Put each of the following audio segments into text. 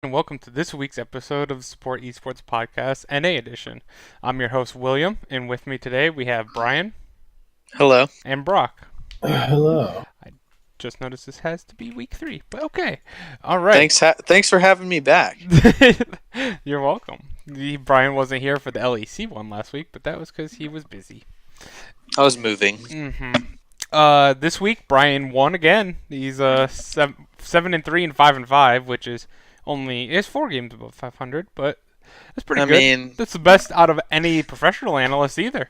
And welcome to this week's episode of the Support Esports Podcast, NA Edition. I'm your host, William, and with me today we have Brian Hello. and Brock. Hello. I just noticed this has to be week 3, but okay. All right. Thanks for having me back. You're welcome. Brian wasn't here for the LEC one last week, but that was because he was busy. I was moving. This week, Brian won again. He's 7-3 and 5-5, which is it's 4 games above 500, but that's pretty good. mean, That's the best out of any professional analyst either.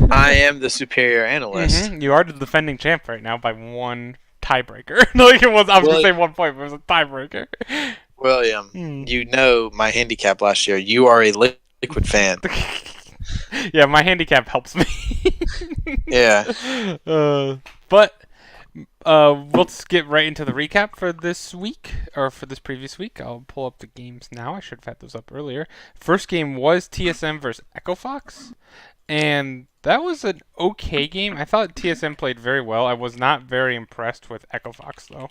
I am the superior analyst. You are the defending champ right now by one tiebreaker. I was gonna say 1 point, but it was a tiebreaker. William, you know my handicap last year. You are a liquid fan. Yeah, my handicap helps me. Yeah. But let's get right into the recap for this week, or for this previous week. I'll pull up the games now. I should have had those up earlier. First game was TSM versus Echo Fox, and that was an okay game. I thought TSM played very well. I was not very impressed with Echo Fox, though,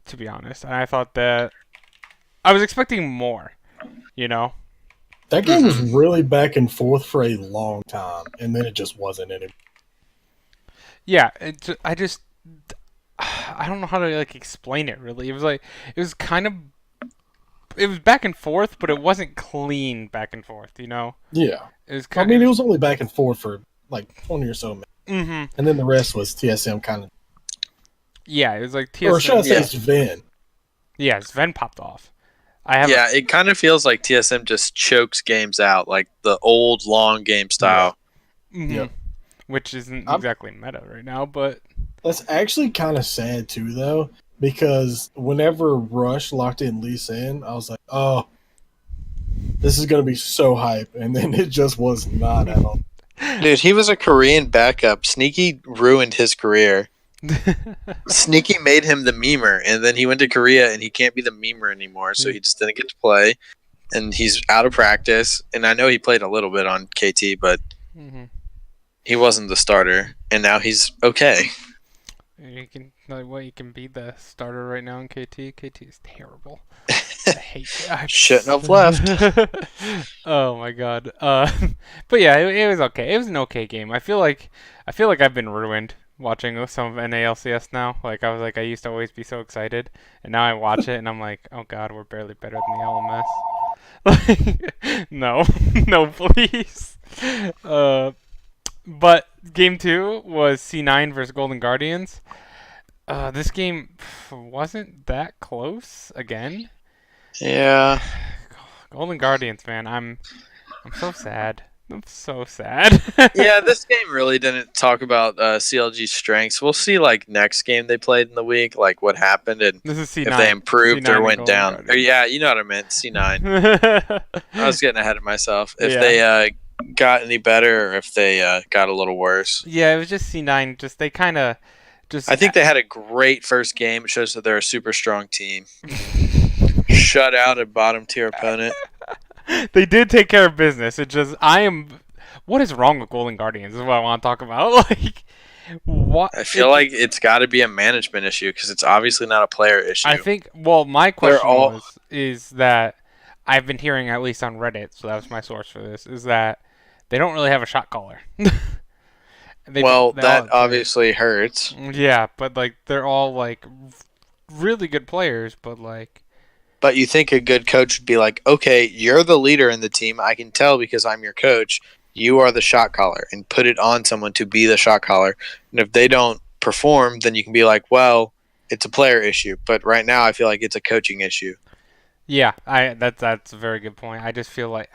to be honest. And I thought that I was expecting more, you know? That game was really back and forth for a long time, and then it just wasn't anymore. Yeah, I don't know how to explain it really. It was back and forth, but it wasn't clean back and forth, you know? Yeah. It was it was only back and forth for like 20 or so minutes. Mm-hmm. And then the rest was TSM kind of. Yeah, it was like TSM. Or should I say Sven? Yeah, Sven popped off. It kind of feels like TSM just chokes games out, like the old long game style. Mm-hmm. Yep. Which isn't exactly meta right now, but that's actually kind of sad too, though, because whenever Rush locked in Lee Sin, I was like, oh, this is going to be so hype, and then it just was not at all. Dude, he was a Korean backup. Sneaky ruined his career. Sneaky made him the memer, and then he went to Korea, and he can't be the memer anymore, so he just didn't get to play, and he's out of practice. And I know he played a little bit on KT, but he wasn't the starter, and now he's okay. You can be the starter right now in KT. KT is terrible. I hate it. Shouldn't have left. Oh my god. But yeah, it was okay. It was an okay game. I feel like I've been ruined watching some of NALCS now. I used to always be so excited, and now I watch it and I'm like, oh god, we're barely better than the LMS. No, no, please. But game 2 was C9 versus Golden Guardians. This game wasn't that close again. Yeah. Golden Guardians, man, I'm so sad. I'm so sad. Yeah, this game really didn't talk about CLG's strengths. We'll see, next game they played in the week, what happened and This is C9. if they improved C9 or went down. Guardians. Or, yeah, you know what I meant, C9. I was getting ahead of myself. If they got any better or if they got a little worse. Yeah, it was just C9. They kind of just. I think they had a great first game. It shows that they're a super strong team. Shut out a bottom tier opponent. They did take care of business. What is wrong with Golden Guardians is what I want to talk about. What? I feel like it's got to be a management issue because it's obviously not a player issue. I think. Well, my question is that I've been hearing, at least on Reddit, so that was my source for this, is that they don't really have a shot caller. That obviously hurts. Yeah, but they're all really good players, but But you think a good coach would be like, okay, you're the leader in the team. I can tell because I'm your coach. You are the shot caller, and put it on someone to be the shot caller. And if they don't perform, then you can be like, well, it's a player issue. But right now, I feel like it's a coaching issue. Yeah, that's a very good point. I just feel like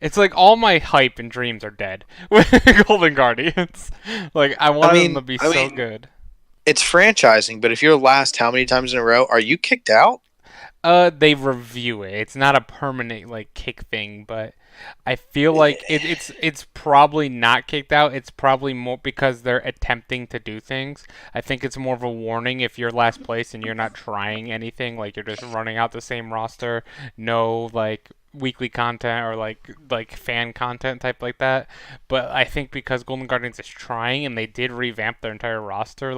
it's like all my hype and dreams are dead with Golden Guardians. I wanted them to be so good. It's franchising, but if you're last how many times in a row, are you kicked out? They review it. It's not a permanent kick thing, but I feel like it's probably not kicked out. It's probably more because they're attempting to do things. I think it's more of a warning if you're last place and you're not trying anything, you're just running out the same roster, no weekly content or fan content type like that. But I think because Golden Guardians is trying and they did revamp their entire roster,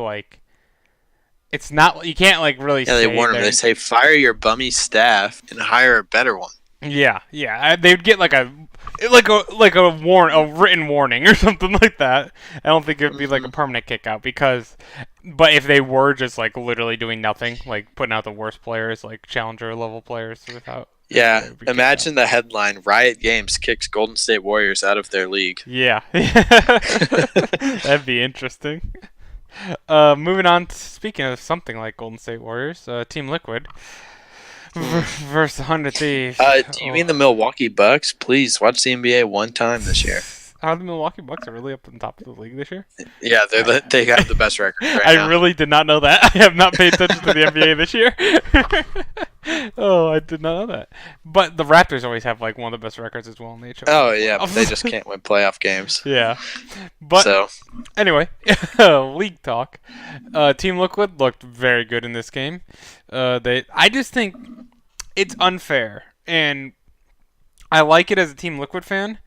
it's not, you can't like really Yeah, say they warn him. They say fire your bummy staff and hire a better one. Yeah. They'd get like a written warning or something like that. I don't think it'd be like a permanent kick out but if they were just like literally doing nothing, like putting out the worst players, like challenger level players without. Yeah, imagine the headline: Riot Games kicks Golden State Warriors out of their league. Yeah, that'd be interesting. Moving on. Speaking of something like Golden State Warriors, Team Liquid versus 100 Thieves. Do you mean the Milwaukee Bucks? Please watch the NBA one time this year. Are the Milwaukee Bucks are really up on top of the league this year? Yeah, they got the best record right now. I really did not know that. I have not paid attention to the NBA this year. Oh, I did not know that. But the Raptors always have like one of the best records as well in the HO. Oh yeah, but they just can't win playoff games. Yeah, but so anyway, league talk. Team Liquid looked very good in this game. I just think it's unfair, and I like it as a Team Liquid fan.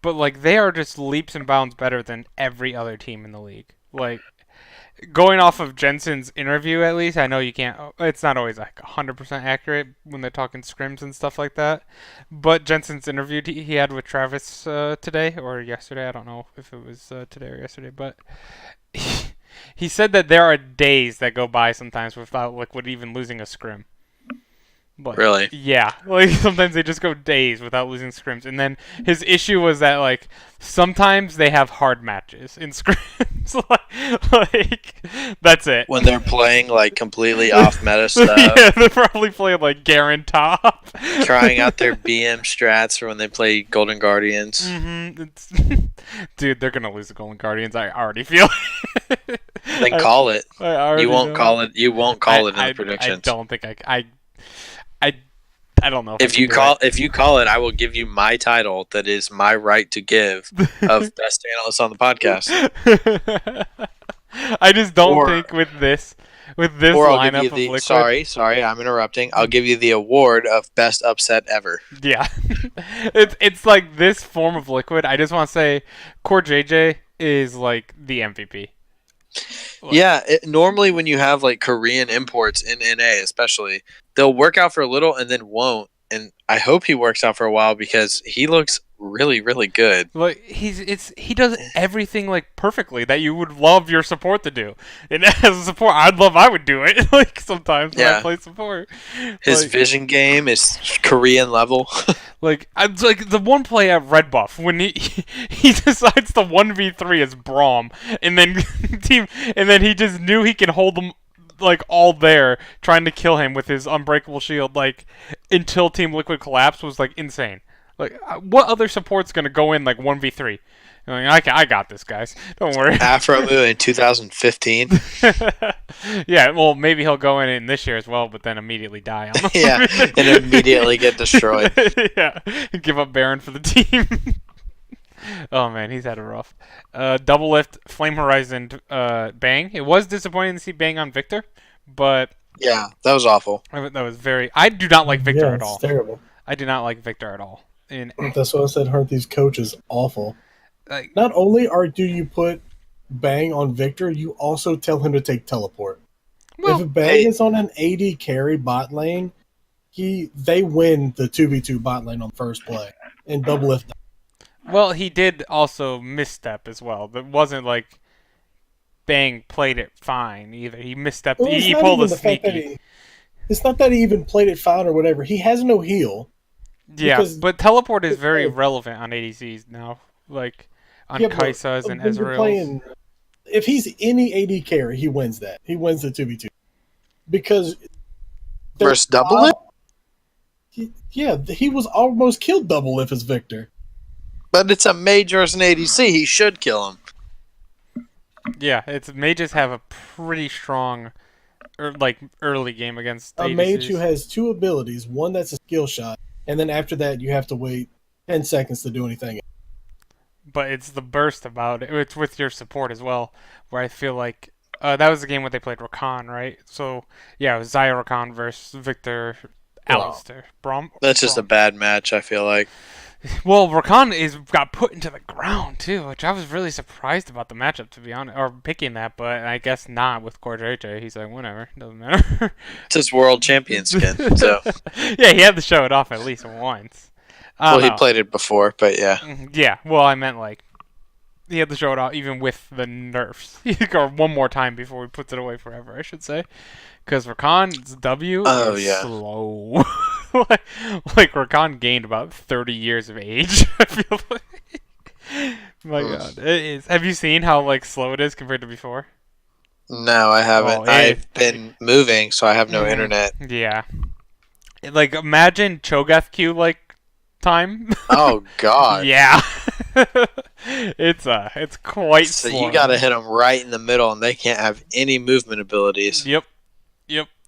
But, like, they are just leaps and bounds better than every other team in the league. Like, going off of Jensen's interview, at least, I know you can't... It's not always, like, 100% accurate when they're talking scrims and stuff like that. But Jensen's interview he had with Travis today, or yesterday, I don't know if it was today or yesterday, but... He said that there are days that go by sometimes without Liquid even losing a scrim. Like, really? Yeah. Like, sometimes they just go days without losing scrims. And then his issue was that, like, sometimes they have hard matches in scrims. like, that's it. When they're playing, like, completely off-meta stuff. Yeah, they're probably playing, like, Garen top. Trying out their BM strats for when they play Golden Guardians. Mm-hmm. Dude, they're going to lose the Golden Guardians. I already feel it. Then call it. You won't call it. You won't call it in the predictions. I don't think I don't know. If you call it, I will give you my title that is my right to give of best analyst on the podcast. I just don't think with this lineup of Liquid. Sorry, I'm interrupting. I'll give you the award of best upset ever. Yeah, it's like this form of Liquid. I just want to say, Core JJ is like the MVP. Yeah, normally when you have like Korean imports in NA, especially, they'll work out for a little and then won't. And I hope he works out for a while because he looks really, really good. Like he does everything like perfectly that you would love your support to do. And as a support, I would do it like sometimes when I play support. His vision game is Korean level. Like the one play at Red Buff when he decides to 1v3 as Braum and then he just knew he can hold them like all there trying to kill him with his unbreakable shield like until Team Liquid collapsed was like insane. Like what other support's gonna go in like 1v3? Like, I got this, guys. Don't worry. Afro in 2015. Yeah, well, maybe he'll go in this year as well, but then immediately die on yeah, and immediately get destroyed. Yeah, give up Baron for the team. Oh man, he's had a rough. Double lift, Flame Horizon, Bang. It was disappointing to see Bang on Victor, but yeah, that was awful. That was very. I do not like Victor at all. It's terrible. I do not like Victor at all. That's what I said. Aren't these coaches awful? Like, not only do you put Bang on Victor, you also tell him to take teleport. Well, if Bang is on an AD carry bot lane, they win the 2v2 bot lane on the first play and double lift. Well, he did also misstep as well. It wasn't like Bang played it fine either. He misstepped. Well, he pulled a sneaky. It's not that he even played it fine or whatever. He has no heal. Yeah, but teleport is very relevant on ADCs now. Like on Kai'Sa's and Ezreal's. If he's any AD carry, he wins that. He wins the 2v2. Because versus double lift? He was almost killed double lift as Victor. But it's a mage versus an ADC. He should kill him. Yeah, mages have a pretty strong early game against ADCs. A mage who has two abilities, one that's a skill shot, and then after that you have to wait 10 seconds to do anything. But it's the burst about it. It's with your support as well, where I feel like that was the game where they played Rakan, right? So yeah, it was Xayah Rakan versus Victor Alistair. That's just a bad match, I feel like. Well, Rakan got put into the ground too, which I was really surprised about the matchup, to be honest, or picking that, but I guess not with Cordrate. He's like, whatever, doesn't matter. It's his world champion skin. So Yeah, he had to show it off at least once. I well, don't he know. played it before, but yeah. Yeah, well, I meant like he had to show it off even with the nerfs, or one more time before he puts it away forever, I should say. Because Rakan's W Oh is yeah. slow. like Rakan gained about 30 years of age. I feel like. My God, it is. Have you seen how like slow it is compared to before? No, I haven't. I've been moving, so I have no internet. Yeah. Like imagine Cho'Gath Q like time. Oh God. Yeah. It's quite So slow. you gotta hit them right in the middle, and they can't have any movement abilities. Yep.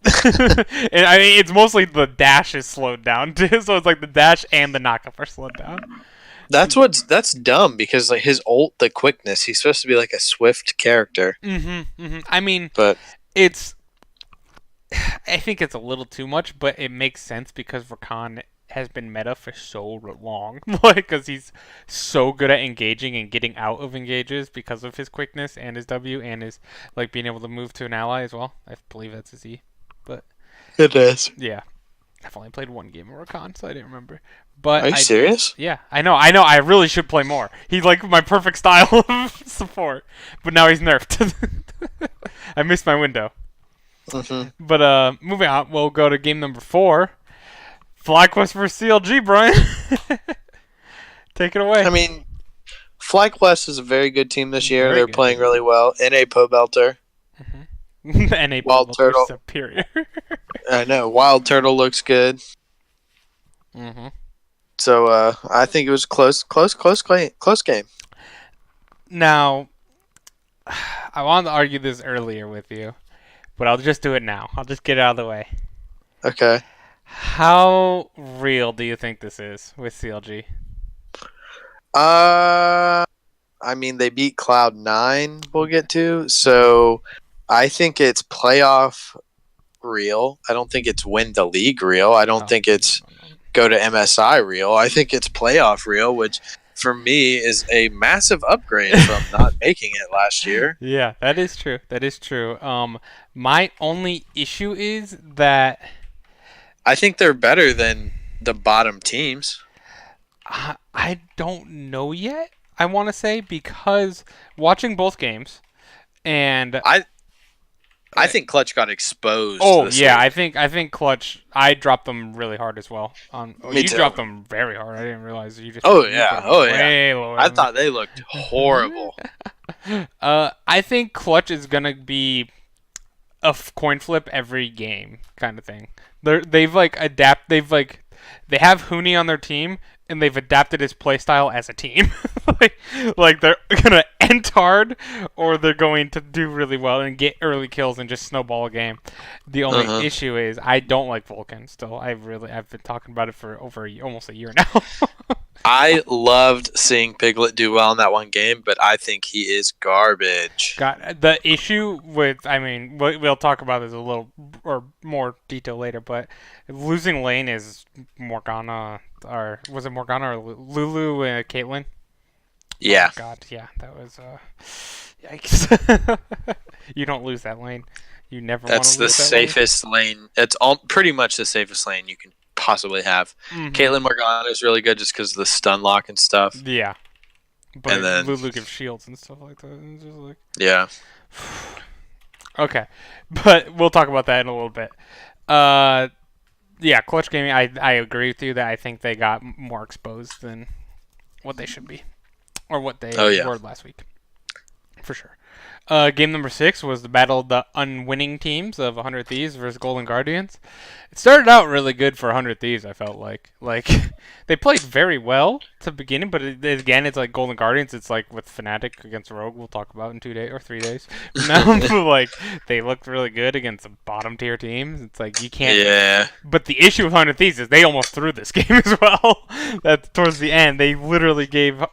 And I mean, it's mostly the dash is slowed down too, so it's like the dash and the knockup are slowed down. That's dumb because like his ult, the quickness, he's supposed to be like a swift character. I mean, But I think it's a little too much, but it makes sense because Rakan has been meta for so long, like because he's so good at engaging and getting out of engages because of his quickness and his W and his like being able to move to an ally as well. I believe that's his E, but it is. yeah, I've only played one game of Rakan, so I didn't remember. But Are you serious? Yeah, I know. I really should play more. He's like my perfect style of support, but now he's nerfed. I missed my window. But moving on, we'll go to game number 4. FlyQuest vs CLG, Brian. Take it away. I mean, FlyQuest is a very good team this year. Very They're good. playing really well. NA Pobelter. NA Wild Turtle. superior. I know. Wild Turtle looks good. So I think it was a close game. Now, I wanted to argue this earlier with you, but I'll just do it now. I'll just get it out of the way. Okay. How real do you think this is with CLG? I mean, they beat Cloud9, we'll get to. So I think it's playoff real. I don't think it's win the league real. I don't think it's go to MSI real. I think it's playoff real, which for me is a massive upgrade from not making it last year. Yeah, that is true. That is true. My only issue is that I think they're better than the bottom teams. I don't know yet. I want to say because watching both games, and I think Clutch got exposed. oh this yeah, week. I think Clutch. I dropped them really hard as well. Me You too. dropped them very hard. I didn't realize you just. Oh you yeah, put them oh yeah. way lower I than thought they looked horrible. I think Clutch is gonna be a coin flip every game kind of thing. They have Huni on their team and they've adapted his playstyle as a team. like they're gonna end hard or they're going to do really well and get early kills and just snowball a game. The only issue is I don't like Vulcan still. I've been talking about it for almost a year now. I loved seeing Piglet do well in that one game, but I think he is garbage. The issue with, I mean, we'll talk about this a little or more detail later, but losing lane is Morgana, or was it Morgana or Lulu and Caitlyn? Yeah. Oh God, yeah, that was yikes. You don't lose that lane. You never. That's the safest lane. It's pretty much the safest lane you can possibly have. Caitlyn Morgana is really good just because of the stun lock and stuff. Yeah. But and then Lulu gives shields and stuff like that. It's just like... Yeah. Okay. But we'll talk about that in a little bit. Yeah, Clutch Gaming, I agree with you that I think they got more exposed than what they should be. Or what they were last week. For sure. Game number 6 was the battle of the unwinning teams of 100 Thieves versus Golden Guardians. It started out really good for 100 Thieves, I felt like. Like, they played very well to the beginning, but again, it's like Golden Guardians. It's like with Fnatic against Rogue, we'll talk about in 2 days or 3 days. Now, like, they looked really good against the bottom tier teams. It's like, you can't... Yeah. But the issue with 100 Thieves is they almost threw this game as well. That towards the end, they literally gave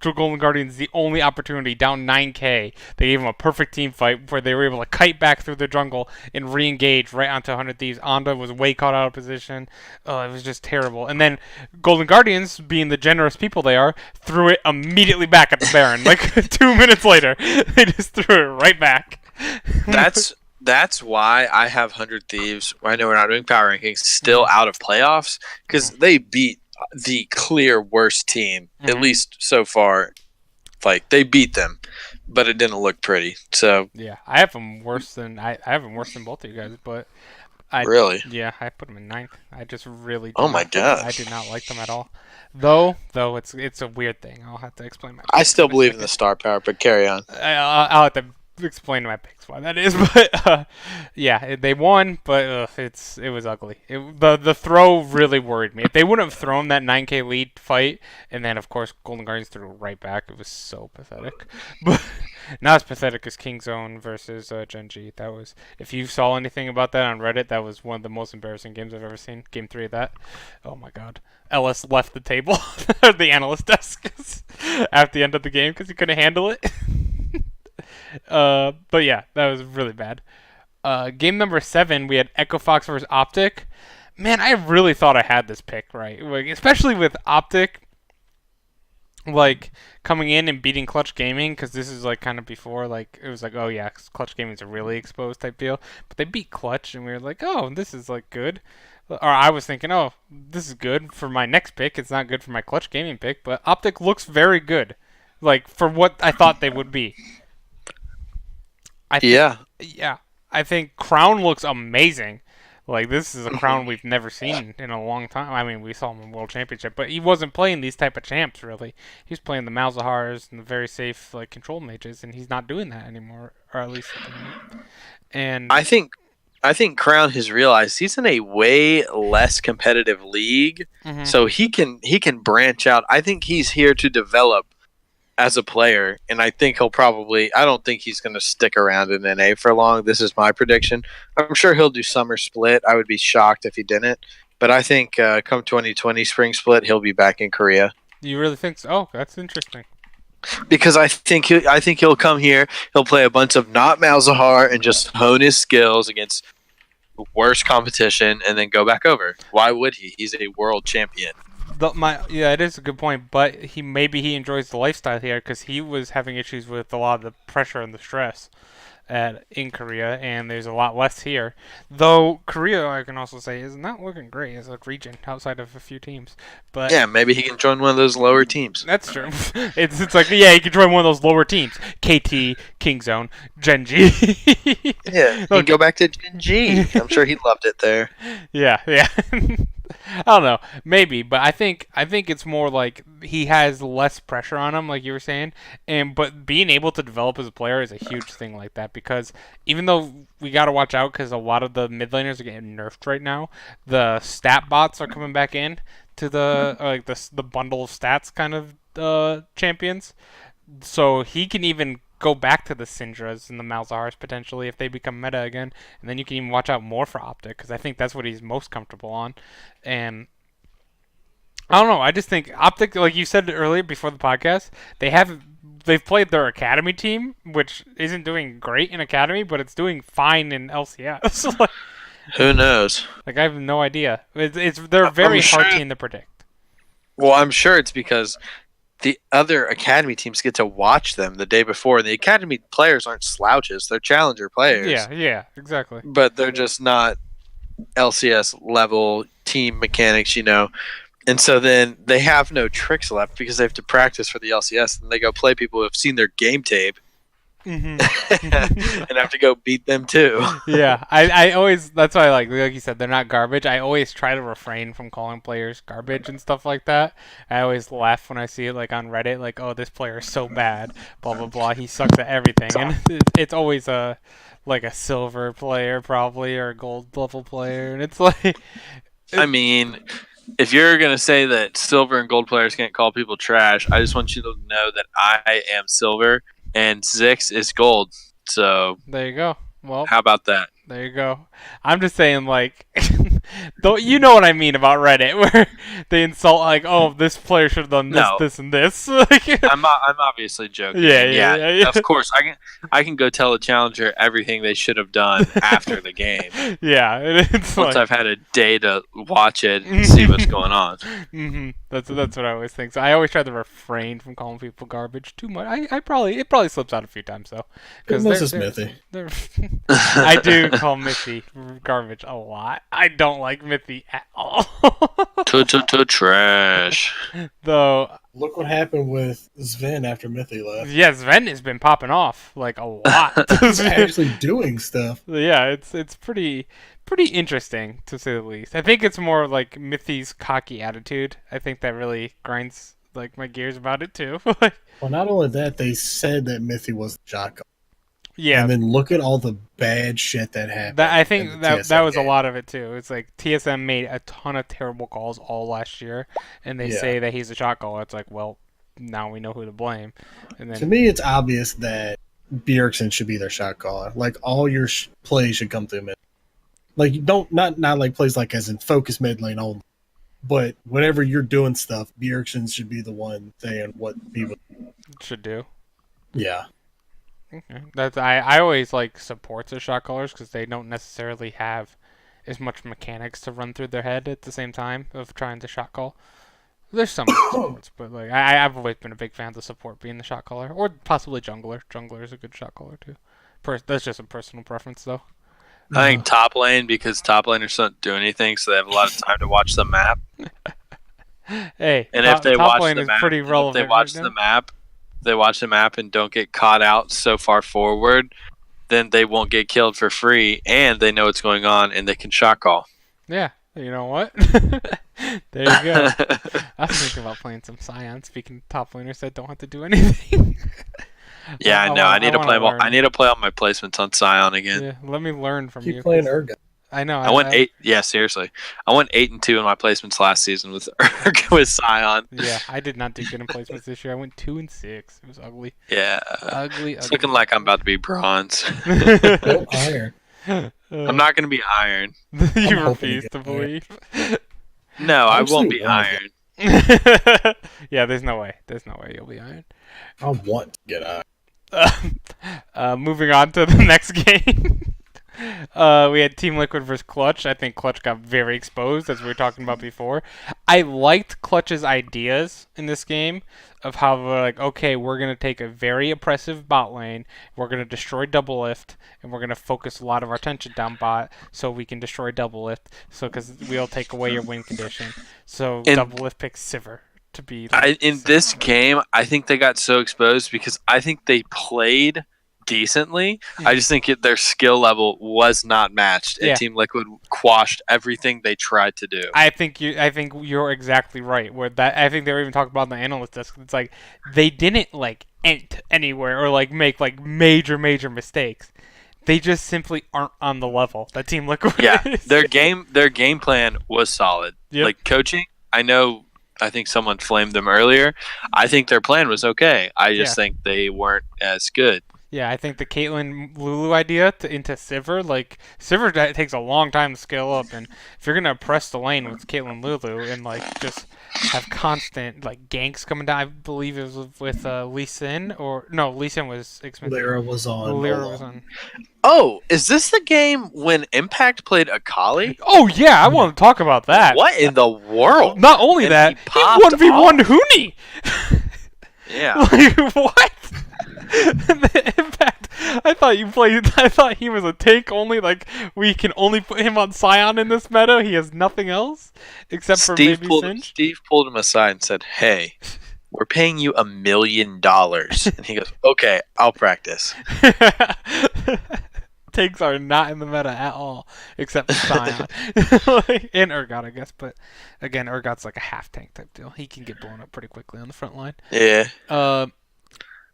Golden Guardians the only opportunity down 9K. They gave them a perfect team fight where they were able to kite back through the jungle and re-engage right onto 100 Thieves. Onda was way caught out of position. It was just terrible. And then Golden Guardians, being the generous people they are, threw it immediately back at the Baron. Like 2 minutes later, they just threw it right back. That's why I have 100 Thieves. I know we're not doing power rankings. Still out of playoffs because they beat the clear worst team, at least so far. Like they beat them, but it didn't look pretty. So yeah, I have them worse than I have them worse than both of you guys. But really, yeah, I put them in ninth. I just really my god, I did not like them at all. Though it's a weird thing. I'll have to explain my. I still believe in the star power, but carry on. I'll have to explain my picks why that is, but yeah, they won, but it was ugly. The throw really worried me. If they wouldn't have thrown that 9K lead fight, and then of course Golden Guardians threw right back, it was so pathetic. But not as pathetic as Kingzone versus Genji. That was, if you saw anything about that on Reddit, that was one of the most embarrassing games I've ever seen. Game 3 of that. Oh my god. Ellis left the table, or the analyst desk, at the end of the game because he couldn't handle it. But yeah, that was really bad. Game number 7, we had Echo Fox versus Optic. Man, I really thought I had this pick right, like, especially with Optic, like coming in and beating Clutch Gaming, because this is like kind of before, like it was like, oh yeah, Clutch Gaming's a really exposed type deal. But they beat Clutch, and we were like, oh, this is like good. Or I was thinking, oh, this is good for my next pick. It's not good for my Clutch Gaming pick, but Optic looks very good, like for what I thought they would be. Yeah, I think Crown looks amazing. Like this is a Crown we've never seen in a long time. I mean, we saw him in World Championship, but he wasn't playing these type of champs really. He was playing the Malzahars and the very safe like control mages, and he's not doing that anymore, or at least. And I think Crown has realized he's in a way less competitive league, so he can branch out. I think he's here to develop as a player, and I think he'll probably, I don't think he's going to stick around in NA for long. This is my prediction. I'm sure he'll do summer split. I would be shocked if he didn't, but I think come 2020 spring split, he'll be back in Korea. You really think so? Oh, that's interesting. Because I think he'll come here, he'll play a bunch of not Malzahar and just hone his skills against worse competition and then go back over. Why would he? He's a world champion. Yeah, it is a good point, but maybe he enjoys the lifestyle here because he was having issues with a lot of the pressure and the stress in Korea, and there's a lot less here. Though Korea, I can also say, is not looking great as a region outside of a few teams. But yeah, maybe he can join one of those lower teams. That's true. It's like, yeah, he can join one of those lower teams. KT, Kingzone, Genji. Yeah, he can go back to Genji. I'm sure he loved it there. Yeah. I don't know, maybe, but I think it's more like he has less pressure on him, like you were saying, but being able to develop as a player is a huge thing like that, because even though we got to watch out because a lot of the mid laners are getting nerfed right now, the stat bots are coming back in to the bundle of stats kind of champions, so he can even go back to the Syndras and the Malzahars potentially if they become meta again, and then you can even watch out more for Optic because I think that's what he's most comfortable on. And I don't know, I just think Optic, like you said earlier before the podcast, they've played their academy team, which isn't doing great in academy, but it's doing fine in LCS. Like, who knows? Like I have no idea. They're a very hard team to predict. Well, I'm sure it's because the other academy teams get to watch them the day before. The academy players aren't slouches; they're challenger players. Yeah, exactly. But they're just not LCS level team mechanics, And so then they have no tricks left because they have to practice for the LCS, and they go play people who have seen their game tape. And have to go beat them too. Yeah, I always, that's why like you said, they're not garbage. I always try to refrain from calling players garbage and stuff like that. I always laugh when I see it like on Reddit, like, oh, this player is so bad, blah blah blah, he sucks at everything, and it's always a silver player probably, or a gold level player, and it's like, I mean, if you're gonna say that silver and gold players can't call people trash, I just want you to know that I am silver and Zix is gold. So there you go. Well, how about that? There you go. I'm just saying, like, Though you know what I mean about Reddit, where they insult like, "Oh, this player should have done this, No. this, and this." Like, I'm obviously joking. Yeah, And yeah. of course, I can go tell a challenger everything they should have done after the game. Yeah, it's Once like, I've had a day to watch it and see what's going on. That's what I always think. So I always try to refrain from calling people garbage too much. It probably slips out a few times though, Unless it's Mithy. I do call Mithy garbage a lot. I don't like Mithy at all. Trash. Though, Look what happened with Sven after Mithy left. yeah, Sven has been popping off like a lot. He's actually doing stuff. Yeah, it's pretty interesting to say the least. I think it's more like Mithy's cocky attitude. I think that really grinds like my gears about it too. Well, not only that, they said that Mithy was the shotgun. Yeah, And then look at all the bad shit that happened. I think in the that TSM was a game. lot of it too. It's like TSM made a ton of terrible calls all last year, and they say that he's a shot caller. It's like, well, now we know who to blame. And To then me, it's obvious that Bjergsen should be their shot caller. Like all your plays should come through mid. Like don't not like plays like as in focus mid lane only, but whenever you're doing stuff, Bjergsen should be the one saying what people. should do. Yeah, Okay. I always like supports as shot callers because they don't necessarily have as much mechanics to run through their head at the same time of trying to shot call. There's some supports, but like I've always been a big fan of the support being the shot caller, or possibly jungler. Jungler is a good shot caller too. That's just a personal preference though. I think top lane, because top laners don't do anything, so they have a lot of time to watch the map. Hey, And top, if they top watch lane the is map, pretty relevant. if they watch right the now. map, they watch the map and don't get caught out so far forward, then they won't get killed for free, and they know what's going on, and they can shot call. Yeah, you know what? There you go. I was thinking about playing some Scion. Speaking of top laners that don't have to do anything. Yeah, I know. I need to play. I need to play all my placements on Scion again. Yeah, let me learn from keep you. playing Urgot. I know. I went 8. Yeah, seriously, I went 8-2 in my placements last season with Scion. Yeah, I did not do good in placements this year. I went 2-6. It was ugly. Yeah, Ugly. it's looking like I'm about to be bronze. Go iron. I'm not going to be iron. You hoping refuse to to get believe. No, I Actually, won't be why? iron. Yeah, there's no way. There's no way you'll be iron. I want to get iron. Moving on to the next game. We had Team Liquid versus Clutch. I think Clutch got very exposed, as we were talking about before. I liked Clutch's ideas in this game of how they're like, okay, we're going to take a very oppressive bot lane, we're going to destroy double lift, and we're going to focus a lot of our attention down bot so we can destroy double lift, so because we'll take away your win condition. So And- double lift picks Sivir to be... Like, In this game, I think they got so exposed because I think they played decently. I just think their skill level was not matched, and Yeah. Team Liquid quashed everything they tried to do. I think you're exactly right. Where that I think they were even talking about in the analyst desk. It's like they didn't like ent anywhere or like make like major mistakes. They just simply aren't on the level that Team Liquid Yeah, is. their game plan was solid. Yep. Like coaching, I think someone flamed them earlier. I think their plan was okay. I just think they weren't as good. Yeah, I think the Caitlyn Lulu idea into Sivir, like Sivir takes a long time to scale up, and if you're gonna press the lane with Caitlyn Lulu and like just have constant like ganks coming down, I believe it was with Lee Sin or no, Lee Sin was expensive. Lyra was on. Lyra was on. Oh, is this the game when Impact played Akali? Oh yeah, I want to talk about that. What in the world? Not only And that, he he popped 1v1 Huni. Yeah. Like what? The Impact. I thought he was a tank only. Like we can only put him on Scion in this meta. He has nothing else except for maybe Singe. Steve pulled him aside and said, "Hey, we're paying you $1 million," and he goes, "Okay, I'll practice." Tanks are not in the meta at all, except for Scion. And Urgot, I guess. But again, Urgot's like a half tank type deal. He can get blown up pretty quickly on the front line. Yeah.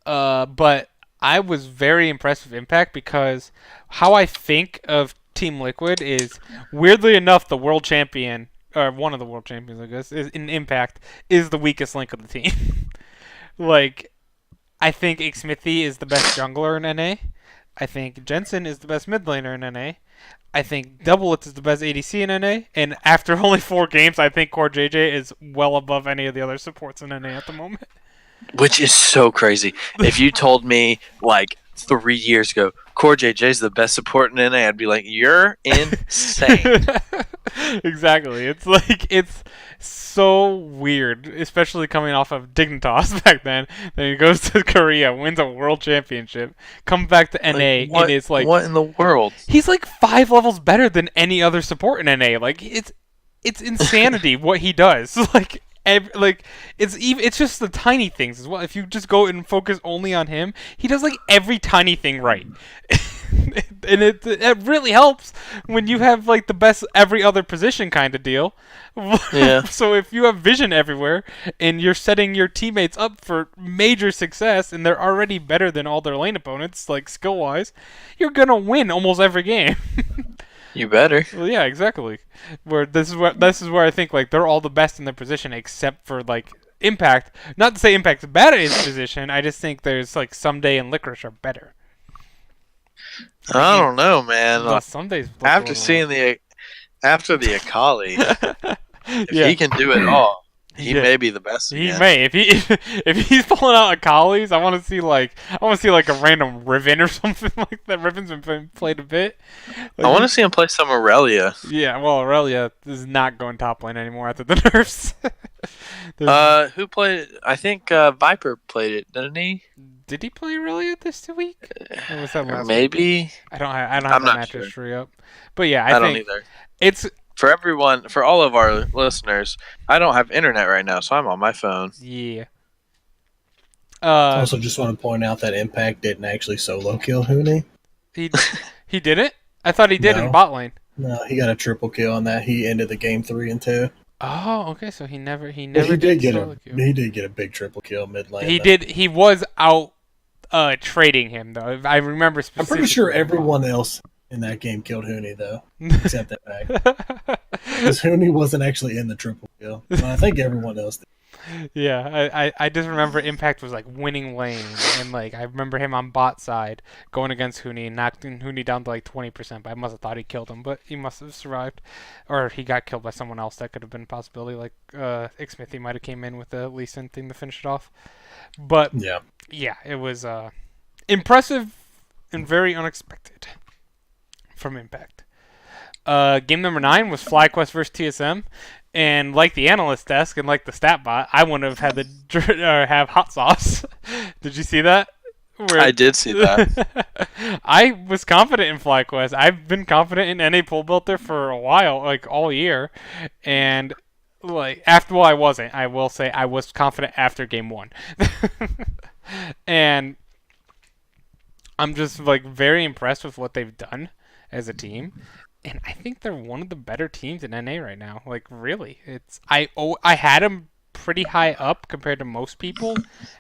But I was very impressed with Impact because how I think of Team Liquid is, weirdly enough, the world champion, or one of the world champions, I guess, is in Impact, is the weakest link of the team. Like, I think Xmithy is the best jungler in NA. I think Jensen is the best mid laner in NA. I think Doublets is the best ADC in NA, and after only 4 games, I think Core JJ is well above any of the other supports in NA at the moment. Which is so crazy. If you told me like 3 years ago, Core JJ's the best support in NA, I'd be like, you're insane. Exactly. It's so weird, especially coming off of Dignitas back then. Then he goes to Korea, wins a world championship, comes back to NA, what, and it's like, what in the world? he's like 5 levels better than any other support in NA. Like it's insanity what he does. It's just the tiny things as well. If you just go and focus only on him, he does like every tiny thing right. And it really helps when you have like the best every other position kind of deal. Yeah. So if you have vision everywhere and you're setting your teammates up for major success and they're already better than all their lane opponents, like skill wise, you're gonna win almost every game. You better. Well, yeah, exactly. This is where I think like they're all the best in their position except for like Impact. Not to say Impact's bad at his position. I just think there's like Someday and Licorice are better. I don't know, man. Well, Sunday's After the Akali, if yeah. he can do it all, he Yeah. may be the best. He again. may if he's pulling out Akali's. I want to see like a random Riven or something like that. Riven's been played a bit. I want to see him play some Aurelia. Yeah, well, Aurelia is not going top lane anymore after the nerfs. Who played? I think Viper played it, didn't he? Did he play Aurelia this week? Or was that Or last maybe. week? I don't have I'm the not match sure. history up. But yeah, I don't think either. it's For everyone, for all of our listeners, I don't have internet right now, so I'm on my phone. yeah. Also, just want to point out that Impact didn't actually solo kill Huni. He did it? I thought he did in No. bot lane. No, he got a triple kill on that. He ended the game 3-2. Oh, okay. So he never But he did get solo a kill. he did get a big triple kill mid lane. He though. did. He was out trading him though. I remember I'm specifically. pretty sure everyone else in that game killed Huni though, except that guy. Because Huni wasn't actually in the triple kill. But I think everyone else did. Yeah, I just remember Impact was like winning lane, and like I remember him on bot side going against Huni and knocking Huni down to like 20%. But I must have thought he killed him, but he must have survived, or he got killed by someone else. That could have been a possibility. Like Xmithy might have came in with the Lee Sin thing to finish it off. But yeah, it was impressive and very unexpected from Impact. Game number 9 was FlyQuest versus TSM. And like the analyst desk and like the stat bot, I wouldn't have had the have hot sauce. Did you see that? I did see that. I was confident in FlyQuest. I've been confident in NA Pole Builder for a while, like all year. And like I wasn't. I will say I was confident after game 1. And I'm just like very impressed with what they've done as a team. And I think they're one of the better teams in NA right now. Like really, I had them pretty high up compared to most people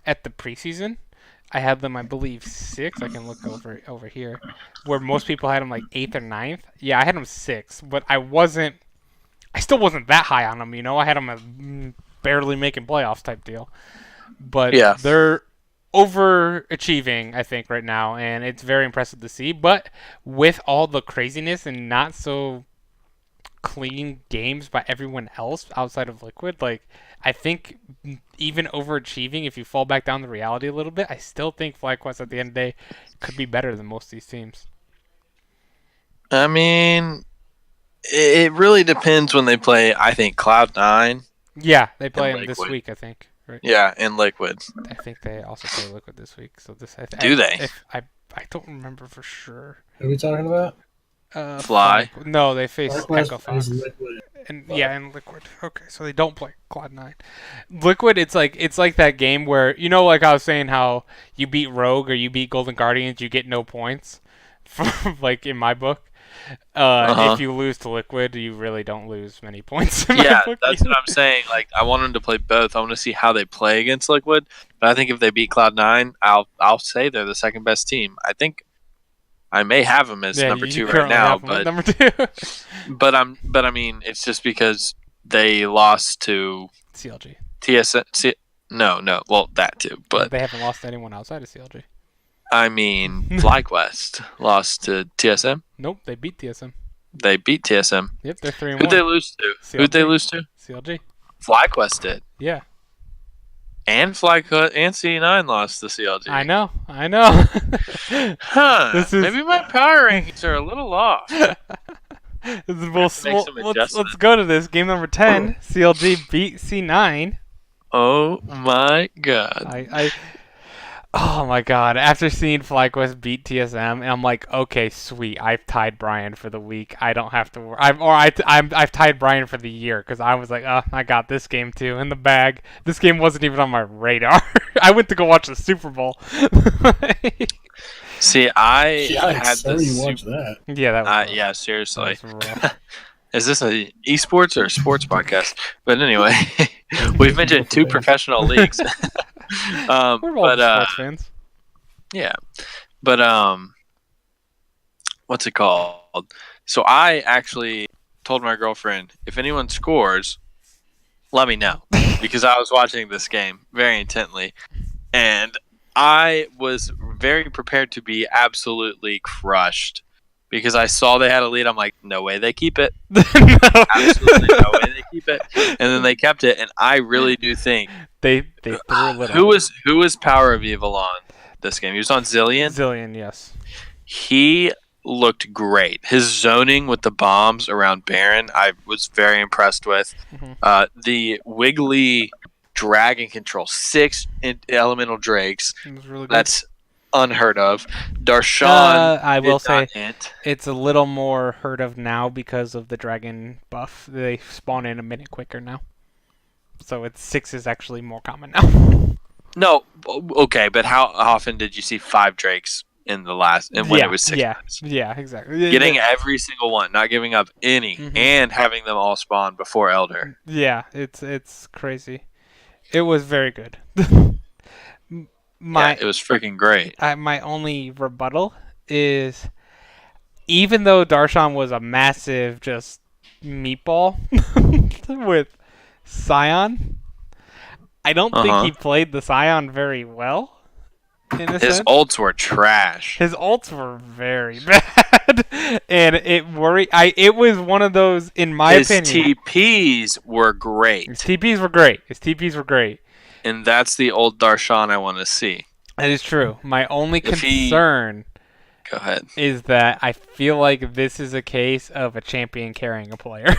at the preseason. I had them, I believe, 6. I can look over here, where most people had them like 8th or 9th. Yeah, I had them 6, but I still wasn't that high on them. You know, I had them as barely making playoffs type deal. But Yeah. they're overachieving, I think, right now, and it's very impressive to see. But with all the craziness and not so clean games by everyone else outside of Liquid, like I think even overachieving, if you fall back down to reality a little bit, I still think FlyQuest at the end of the day could be better than most of these teams. I mean, it really depends when they play. I think Cloud9. Yeah, they play And them this Liquid. week, I think. Right? Yeah, and Liquid. I think they also play Liquid this week. So this, Do they? I don't remember for sure. Who are we talking about? Fly? No, they face FlyQuest Echo Fox. is Liquid. And Liquid. Okay, so they don't play Cloud9. Liquid, it's like that game where like I was saying how you beat Rogue or you beat Golden Guardians, you get no points. From, like in my book. If you lose to Liquid, you really don't lose many points. In my book that's either. what I'm saying. Like, I want them to play both. I want to see how they play against Liquid. But I think if they beat Cloud9, I'll say they're the second best team. I think I may have them as number you 2 right currently now, have them at but number 2. but I mean, it's just because they lost to CLG. TSM. No, well that too. But They haven't lost to anyone outside of CLG. I mean, FlyQuest lost to TSM. Nope, they beat TSM. They beat TSM. Yep, they're 3-1. Who'd they lose to? CLG. Who'd they lose to? CLG. FlyQuest did. Yeah. And FlyQuest and C9 lost to CLG. I know. Huh. Maybe my power rankings are a little off. Let's go to this. Game number 10. CLG beat C9. Oh my god. Oh my god! After seeing FlyQuest beat TSM, and I'm like, okay, sweet. I've tied Brian for the week. I don't have to worry. I've tied Brian for the year because I was like, oh, I got this game too in the bag. This game wasn't even on my radar. I went to go watch the Super Bowl. See, I had you watched that. Yeah, that was yeah, seriously. That was rough. Is this a esports or a sports podcast? But anyway, we've mentioned 2 professional leagues. We're all sports fans. Yeah, but what's it called? So I actually told my girlfriend, if anyone scores, let me know, because I was watching this game very intently, and I was very prepared to be absolutely crushed. Because I saw they had a lead, I'm like, no way they keep it. Absolutely no way they keep it. And then they kept it, and I really do think they threw a little. Who was Power of Evil on this game? He was on Zillion. Zillion, yes. He looked great. His zoning with the bombs around Baron, I was very impressed with. Mm-hmm. The wiggly dragon control, 6 elemental drakes. It was really good. That's unheard of. Darshan, I will say hit. It's a little more heard of now because of the dragon buff. They spawn in a minute quicker now, so 6 is actually more common now. No, okay, but how often did you see 5 drakes in the last? And when it was 6 minutes? Yeah, exactly. Getting every single one, not giving up any, and having them all spawn before Elder. Yeah, it's crazy. It was very good. It was freaking great. My only rebuttal is, even though Darshan was a massive just meatball with Scion, I don't think he played the Scion very well. His ults were trash. His ults were very bad, and it worried. It was one of those, in my opinion. His TPs were great. His TPs were great. And that's the old Darshan I want to see. That is true. My only concern Go ahead. is that I feel like this is a case of a champion carrying a player.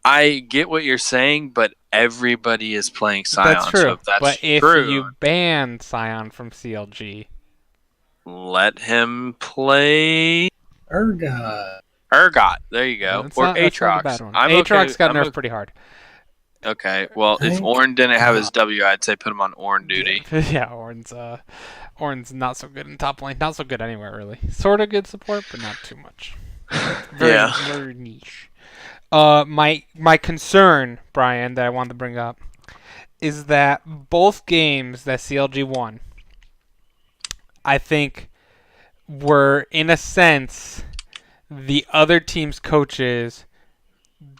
I get what you're saying, but everybody is playing Scion. That's true. So if that's but if true, you ban Scion from CLG, let him play Urgot. There you go. That's Or not a Aatrox. bad one. Aatrox got nerfed pretty hard. Okay, well, if Ornn didn't have his W, I'd say put him on Ornn duty. Yeah, Ornn's not so good in top lane. Not so good anywhere, really. Sort of good support, but not too much. Very niche. My concern, Brian, that I wanted to bring up is that both games that CLG won, I think, were, in a sense, the other team's coaches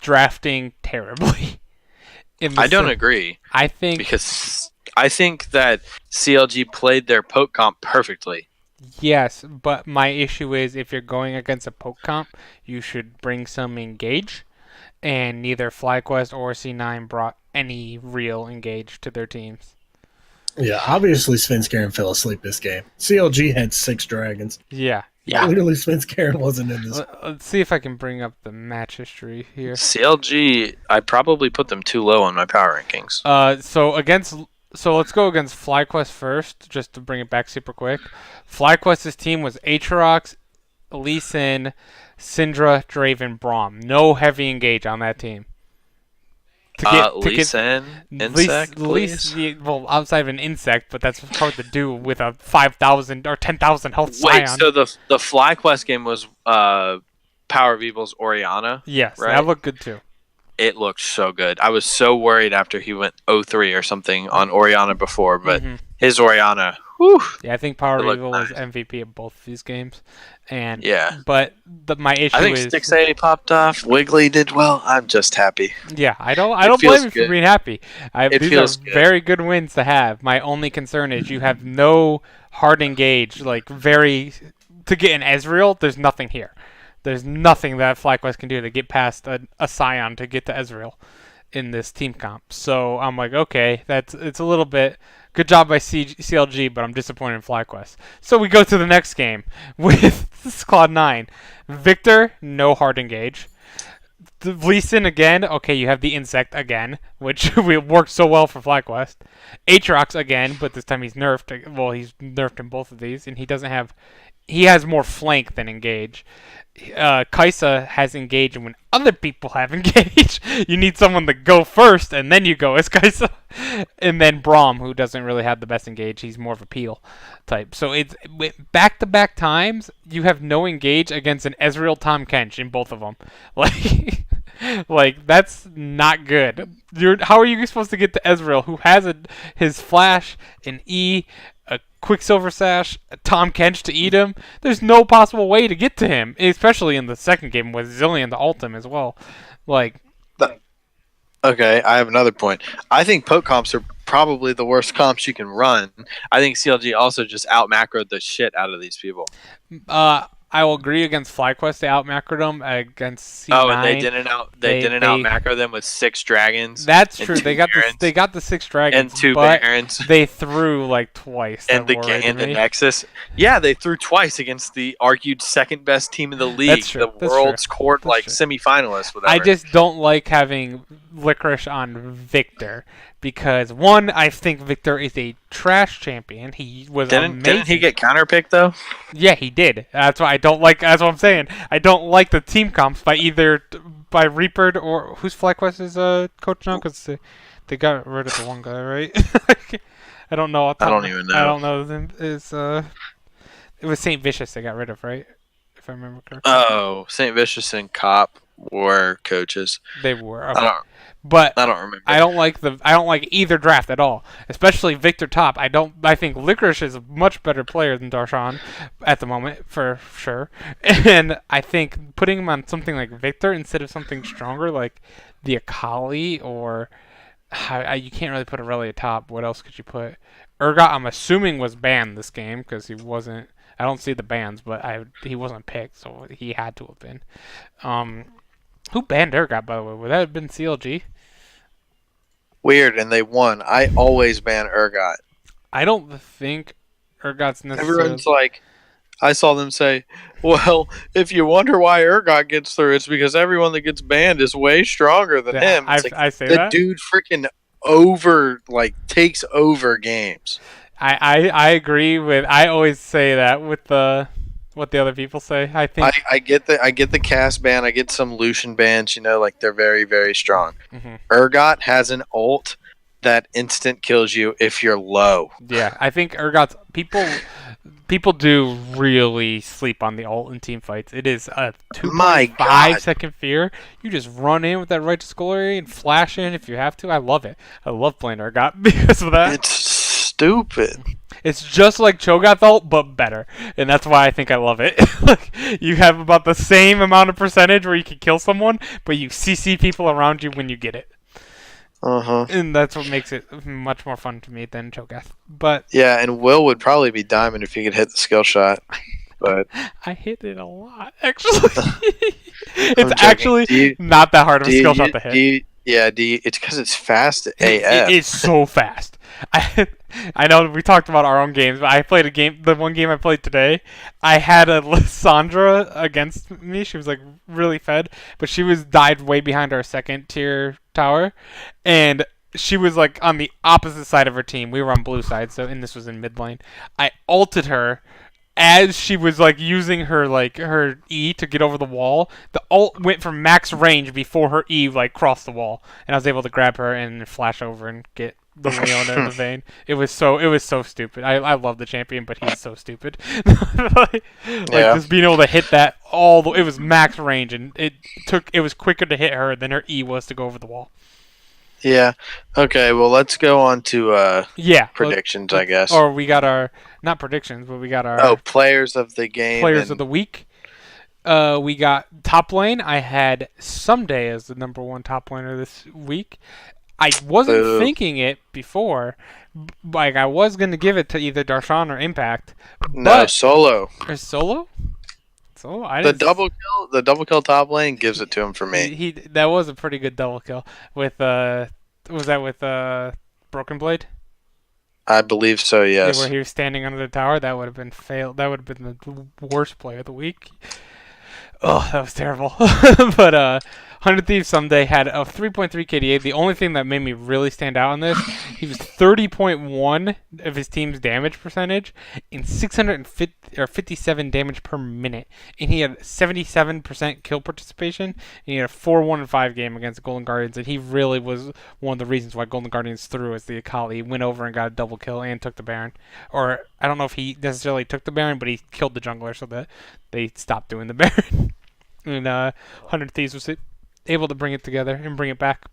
drafting terribly. I don't agree. I think that CLG played their poke comp perfectly. Yes, but my issue is, if you're going against a poke comp, you should bring some engage, and neither FlyQuest or C9 brought any real engage to their teams. Yeah, obviously Svenskeren fell asleep this game. CLG had 6 dragons. Yeah. Literally Svenskeren wasn't in this. Let's see if I can bring up the match history here. CLG, I probably put them too low on my power rankings. So let's go against FlyQuest first, just to bring it back super quick. FlyQuest's team was Aatrox, Lee Sin, Syndra, Draven, Braum. No heavy engage on that team. Lee Sin, Insect, please? Well, outside of an Insect, but that's hard to do with a 5,000 or 10,000 health Scion. Wait, so the FlyQuest game was Power of Evil's Orianna? Yes, right? That looked good too. It looked so good. I was so worried after he went 0-3 or something on Orianna before, but his Orianna, whew. Yeah, I think Power of Evil was MVP of both of these games. And yeah. But my issue is... I think 680 popped off. Wiggly did well. I'm just happy. Yeah, I don't blame you for being happy. These are very good wins to have. My only concern is you have no hard engage, to get an Ezreal, there's nothing here. There's nothing that FlyQuest can do to get past a Scion to get to Ezreal in this team comp. So I'm like, okay, it's a little bit good job by CLG, but I'm disappointed in FlyQuest. So we go to the next game with Cloud9. Victor, no hard engage. The Lee Sin again. Okay, you have the insect again, which will work so well for FlyQuest. Aatrox again, but this time he's nerfed. Well, he's nerfed in both of these, and he doesn't have. He has more flank than engage. Kaisa has engage, and when other people have engage, you need someone to go first, and then you go as Kaisa. And then Braum, who doesn't really have the best engage, he's more of a peel type. So it's back-to-back times, you have no engage against an Ezreal Tahm Kench in both of them. Like that's not good. How are you supposed to get to Ezreal, who has his flash, an E, a Quicksilver Sash, a Tahm Kench to eat him? There's no possible way to get to him, especially in the second game with Zillion to ult him as well. Okay, I have another point. I think poke comps are probably the worst comps you can run. I think CLG also just out macroed the shit out of these people. I will agree against FlyQuest. They out macroed them against C9. Oh, and they didn't out macro them with 6 dragons. That's true. They got the 6 dragons and 2 but barons. They threw like twice. And the Nexus. Yeah, they threw twice against the argued second best team in the league. That's true. The world's court semifinalist. Whatever. I just don't like having Licorice on Victor. Because one, I think Victor is a trash champion. He was amazing. Didn't he get counterpicked though? Yeah, he did. That's why I don't like. That's what I'm saying. I don't like the team comps by Reaper or who's FlyQuest's coach now, because they got rid of the one guy, right? I don't know. I don't even know. I don't know. It was Saint Vicious they got rid of, right? If I remember correctly. Oh, Saint Vicious and Cop were coaches. They were. Okay. But I don't remember. I don't like either draft at all, especially Victor top. I think Licorice is a much better player than Darshan at the moment for sure. And I think putting him on something like Victor instead of something stronger like the Akali or you can't really put Aurelia top. What else could you put? Urgot, I'm assuming, was banned this game because he wasn't. I don't see the bans, but he wasn't picked, so he had to have been. Who banned Urgot, by the way? Would that have been CLG? Weird, and they won. I always ban Urgot. I don't think Urgot's necessarily... Everyone's like... I saw them say, well, if you wonder why Urgot gets through, it's because everyone that gets banned is way stronger than him. I say that. The dude freaking takes over games. I agree with... I always say that with what the other people say. I think I get the cast ban. I get some Lucian bans. They're very, very strong. Mm-hmm. Urgot has an ult that instant kills you if you're low. Yeah, I think Urgot's people do really sleep on the ult in team fights. It is a 2.5 second fear. You just run in with that right to skull area and flash in if you have to. I love it. I love playing Urgot because of that. It's stupid. It's just like Cho'Gath ult, but better, and that's why I think I love it. You have about the same amount of percentage where you can kill someone, but you CC people around you when you get it. And that's what makes it much more fun to me than Cho'Gath. But yeah, and Will would probably be diamond if he could hit the skill shot. But I hit it a lot, actually. It's actually not that hard of a skill shot to hit. It's because it's fast AF. It is so fast. I know we talked about our own games, but I played a game. The one game I played today, I had a Lissandra against me. She was like really fed, but she died way behind our second tier tower, and she was like on the opposite side of her team. We were on blue side, and this was in mid lane. I ulted her as she was like using her E to get over the wall. The ult went from max range before her E crossed the wall, and I was able to grab her and flash over and get the Leona in the vein. It was so stupid. I love the champion, but he's so stupid. Just being able to hit that it was max range, and it was quicker to hit her than her E was to go over the wall. Yeah. Okay, well, let's go on to predictions, I guess. Or we got our, not predictions, but we got our... players of the game. Players of the week. We got top lane. I had Someday as the number 1 top laner this week. I wasn't thinking it before. I was going to give it to either Darshan or Impact. No, Solo. Or Solo? Oh, I The didn't. double kill top lane gives it to him for me. That was a pretty good double kill with was that with Broken Blade? I believe so. Yeah, where Yes. he was standing under the tower. That would have been failed. That would have been the worst play of the week. Oh, that was terrible. But 100 Thieves Someday had a 3.3 KDA. The only thing that made me really stand out on this, he was 30.1 of his team's damage percentage and 657 damage per minute. And he had 77% kill participation. And he had a 4-1-5 game against the Golden Guardians. And he really was one of the reasons why Golden Guardians threw as the Akali. He went over and got a double kill and took the Baron. Or I don't know if he necessarily took the Baron, but he killed the jungler so that they stopped doing the Baron. And 100 Thieves was able to bring it together and bring it back.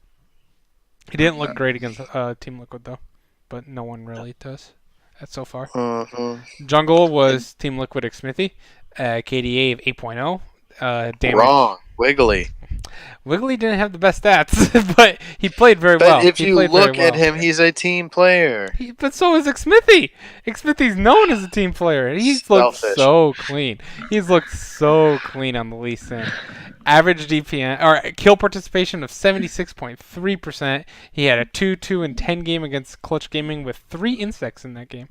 He didn't look great against Team Liquid, though. But no one really does. That's so far. Jungle was Team Liquid X Smithy. KDA of 8.0. Damage. Wrong. Wiggly. Wiggly didn't have the best stats, but he played very But well. if you look at him, he's a team player. But so is Xmithy. Xmithy's known as a team player. He's looked so clean. He's looked so clean on the Lee Sin. Average DPM or kill participation of 76.3%. He had a 2-2-10 game against Clutch Gaming with 3 insects in that game.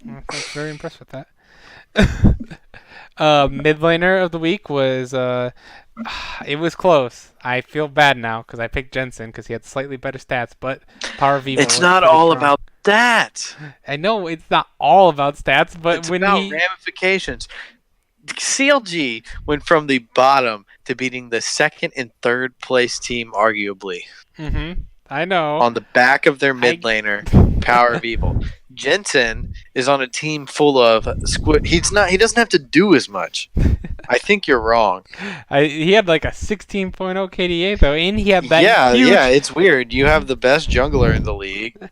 I was very impressed with that. Mid laner of the week was it was close. I feel bad now because I picked Jensen because he had slightly better stats, but Power Vivo. It's not all about stats. I know it's not all about stats, but it's when about ramifications. CLG went from the bottom to beating the second and third place team, arguably. I know. On the back of their mid laner, Power of Evil. Jensen is on a team full of squid. He doesn't have to do as much. I think you're wrong. He had like a 16.0 KDA though, and he had that. Yeah. It's weird. You have the best jungler in the league.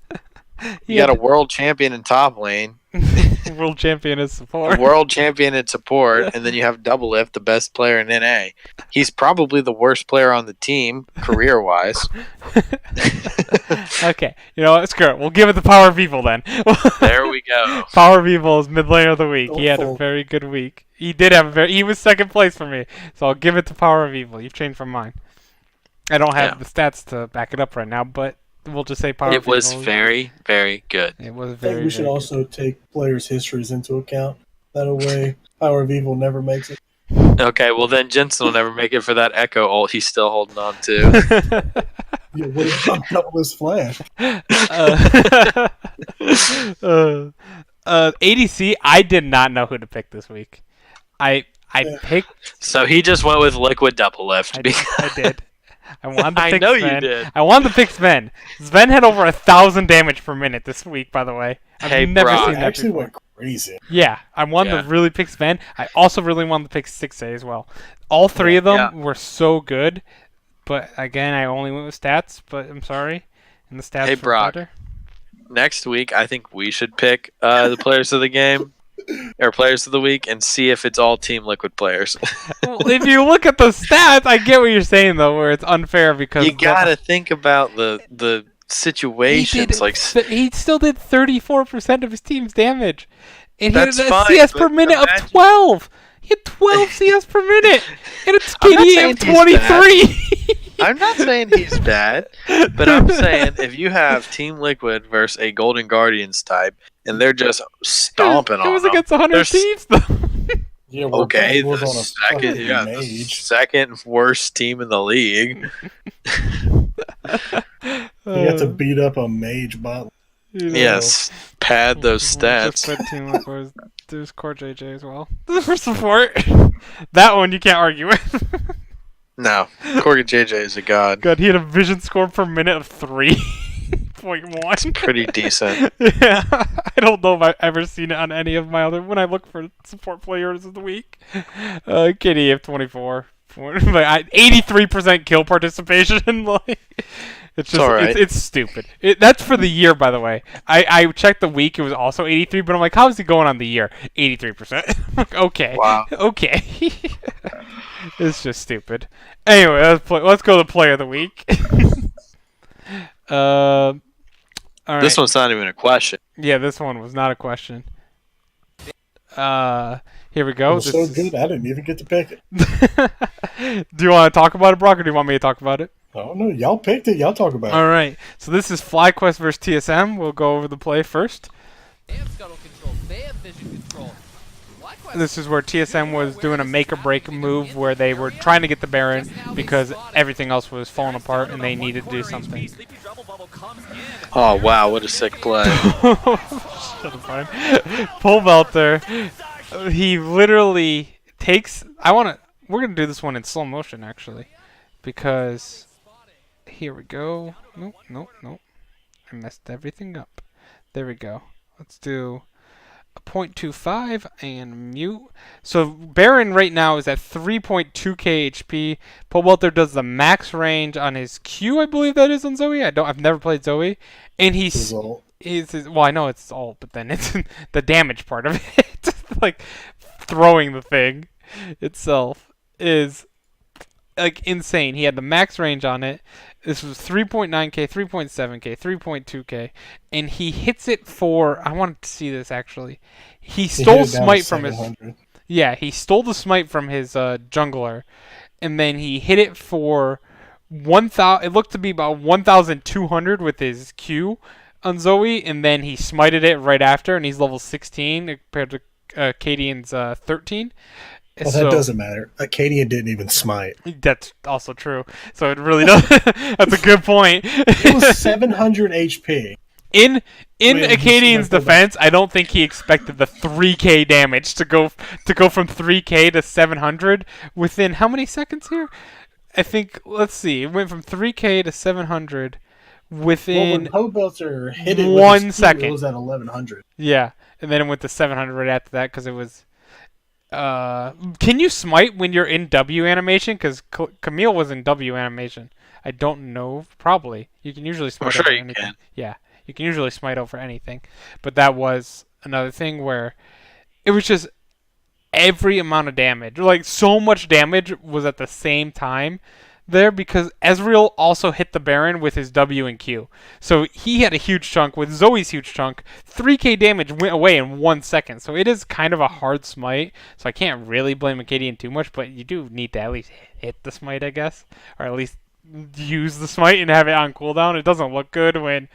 You got a world champion in top lane. World champion in support. A world champion in support, and then you have Double Lift, the best player in NA. He's probably the worst player on the team, career-wise. Okay, you know what? Screw it. We'll give it the Power of Evil then. There we go. Power of Evil is mid laner of the week. He had a very good week. He did have he was second place for me, so I'll give it to Power of Evil. You've changed from mine. I don't have the stats to back it up right now, but we'll just say Power of Evil. It was very, very good. It was I very. think we should also take players' histories into account. That way, Power of Evil never makes it. Okay, well then Jensen will never make it for that Echo ult he's still holding on to. Yeah, what about Double's Flash? ADC, I did not know who to pick this week. I picked. So he just went with Liquid Double Lift. I did. I wanted to pick I know Sven. you did. I wanted to pick Sven. Sven had over 1,000 damage per minute this week, by the way. I've never Brock. seen that Actually before. went crazy. Yeah, I wanted to really pick Sven. I also really wanted to pick 6A as well. All three of them were so good, but again, I only went with stats, but I'm sorry. And the stats were Brock. better. Next week, I think we should pick the players of the game. Or players of the week, and see if it's all Team Liquid players. Well, if you look at the stats, I get what you're saying though, where it's unfair because you gotta think about the situations. He still did 34% of his team's damage, and he had a fine, CS per minute of 12. He had 12 CS per minute, and it's KD of 23. I'm not saying he's bad, but I'm saying if you have Team Liquid versus a Golden Guardians type, and they're just stomping on them. It was against 100 Thieves, though. Yeah, okay, was the on a the second worst team in the league. You have to beat up a mage bot. Yes, pad those stats. There's Core JJ as well. For support. That one you can't argue with. No, Corgan JJ is a god. God, he had a vision score per minute of 3.1. Pretty decent. Yeah, I don't know if I've ever seen it on any of my other. When I look for support players of the week, KD of 24, 83% kill participation. Like, it's just it's stupid. That's for the year, by the way. I checked the week; it was also 83, but I'm like, how is he going on the year? 83%. Okay. Wow. Okay. It's just stupid. Anyway, let's go to player of the week. All right. This one's not even a question. Yeah, this one was not a question. Here we It go. was so good, I didn't even get to pick it. Do you want to talk about it, Brock, or do you want me to talk about it? I don't know. Y'all picked it. Y'all talk about All it. right. So this is FlyQuest versus TSM. We'll go over the play first. This is where TSM was doing a make-or-break move where they were trying to get the Baron because everything else was falling apart and they needed to do something. Oh wow, what a sick play! Shut up, Brian. Pole Belter. He literally takes. We're gonna do this one in slow motion actually, because here we go. Nope. I messed everything up. There we go. Let's do a 0.25 and mute. So Baron right now is at 3.2k HP. Pole Belter does the max range on his Q, I believe that is on Zoe. I've never played Zoe, and well, I know it's all, but then it's the damage part of it, like throwing the thing itself is like insane. He had the max range on it. This was 3.9k, 3.7k, 3.2k, and he hits it for. I wanted to see this actually. He stole smite from his. Yeah, he stole the smite from his jungler, and then he hit it for 1,000. It looked to be about 1,200 with his Q on Zoe, and then he smited it right after, and he's level 16 compared to Cadian's 13. Well, that doesn't matter. Acadian didn't even smite. That's also true. So it really does. That's a good point. It was 700 HP. In Acadian's defense, I don't think he expected the 3k damage to go from 3k to 700 within how many seconds here? I think, let's see, it went from 3k to 700 within Pole Belter hit it 1 second. It was at 1100. Yeah, and then it went to 700 right after that because it was. Can you smite when you're in W animation? Because Camille was in W animation. I don't know. Probably. You can usually smite over anything. Can. Yeah, you can usually smite over anything. But that was another thing where it was just every amount of damage. Like, so much damage was at the same time there because Ezreal also hit the Baron with his W and Q. So he had a huge chunk with Zoe's huge chunk. 3k damage went away in 1 second. So it is kind of a hard smite. So I can't really blame Acadian too much, but you do need to at least hit the smite, I guess. Or at least use the smite and have it on cooldown. It doesn't look good when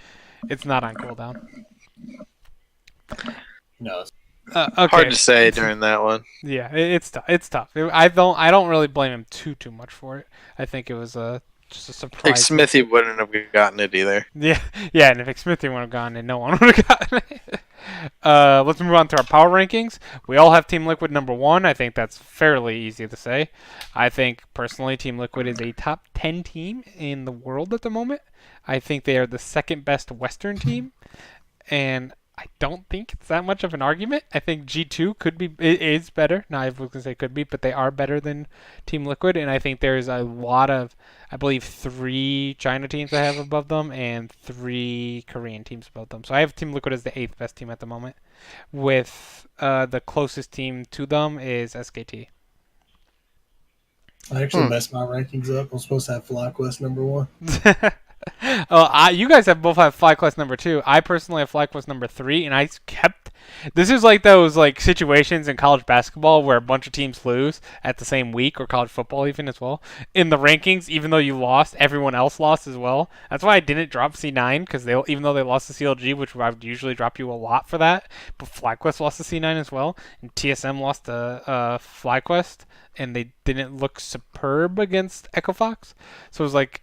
it's not on cooldown. No. Okay. Hard to say during that one. Yeah, it's tough. It's tough. I don't really blame him too much for it. I think it was just a surprise. Like Smithy wouldn't have gotten it either. Yeah, and if Smithy would have gone, then no one would have gotten it. Let's move on to our power rankings. We all have Team Liquid number 1. I think that's fairly easy to say. I think personally, Team Liquid is a top 10 team in the world at the moment. I think they are the second best Western team, and I don't think it's that much of an argument. I think G2 is better. No, I was going to say could be, but they are better than Team Liquid. And I think there's a lot of, I believe, 3 China teams I have above them and 3 Korean teams above them. So I have Team Liquid as the 8th best team at the moment, with the closest team to them is SKT. I actually messed my rankings up. I'm supposed to have FlyQuest number 1. You guys both have FlyQuest number 2. I personally have FlyQuest number 3, and I kept. This is like those situations in college basketball where a bunch of teams lose at the same week, or college football even as well. In the rankings, even though you lost, everyone else lost as well. That's why I didn't drop C9, because even though they lost to CLG, which I would usually drop you a lot for that, but FlyQuest lost to C9 as well, and TSM lost to FlyQuest, and they didn't look superb against Echo Fox. So it was like.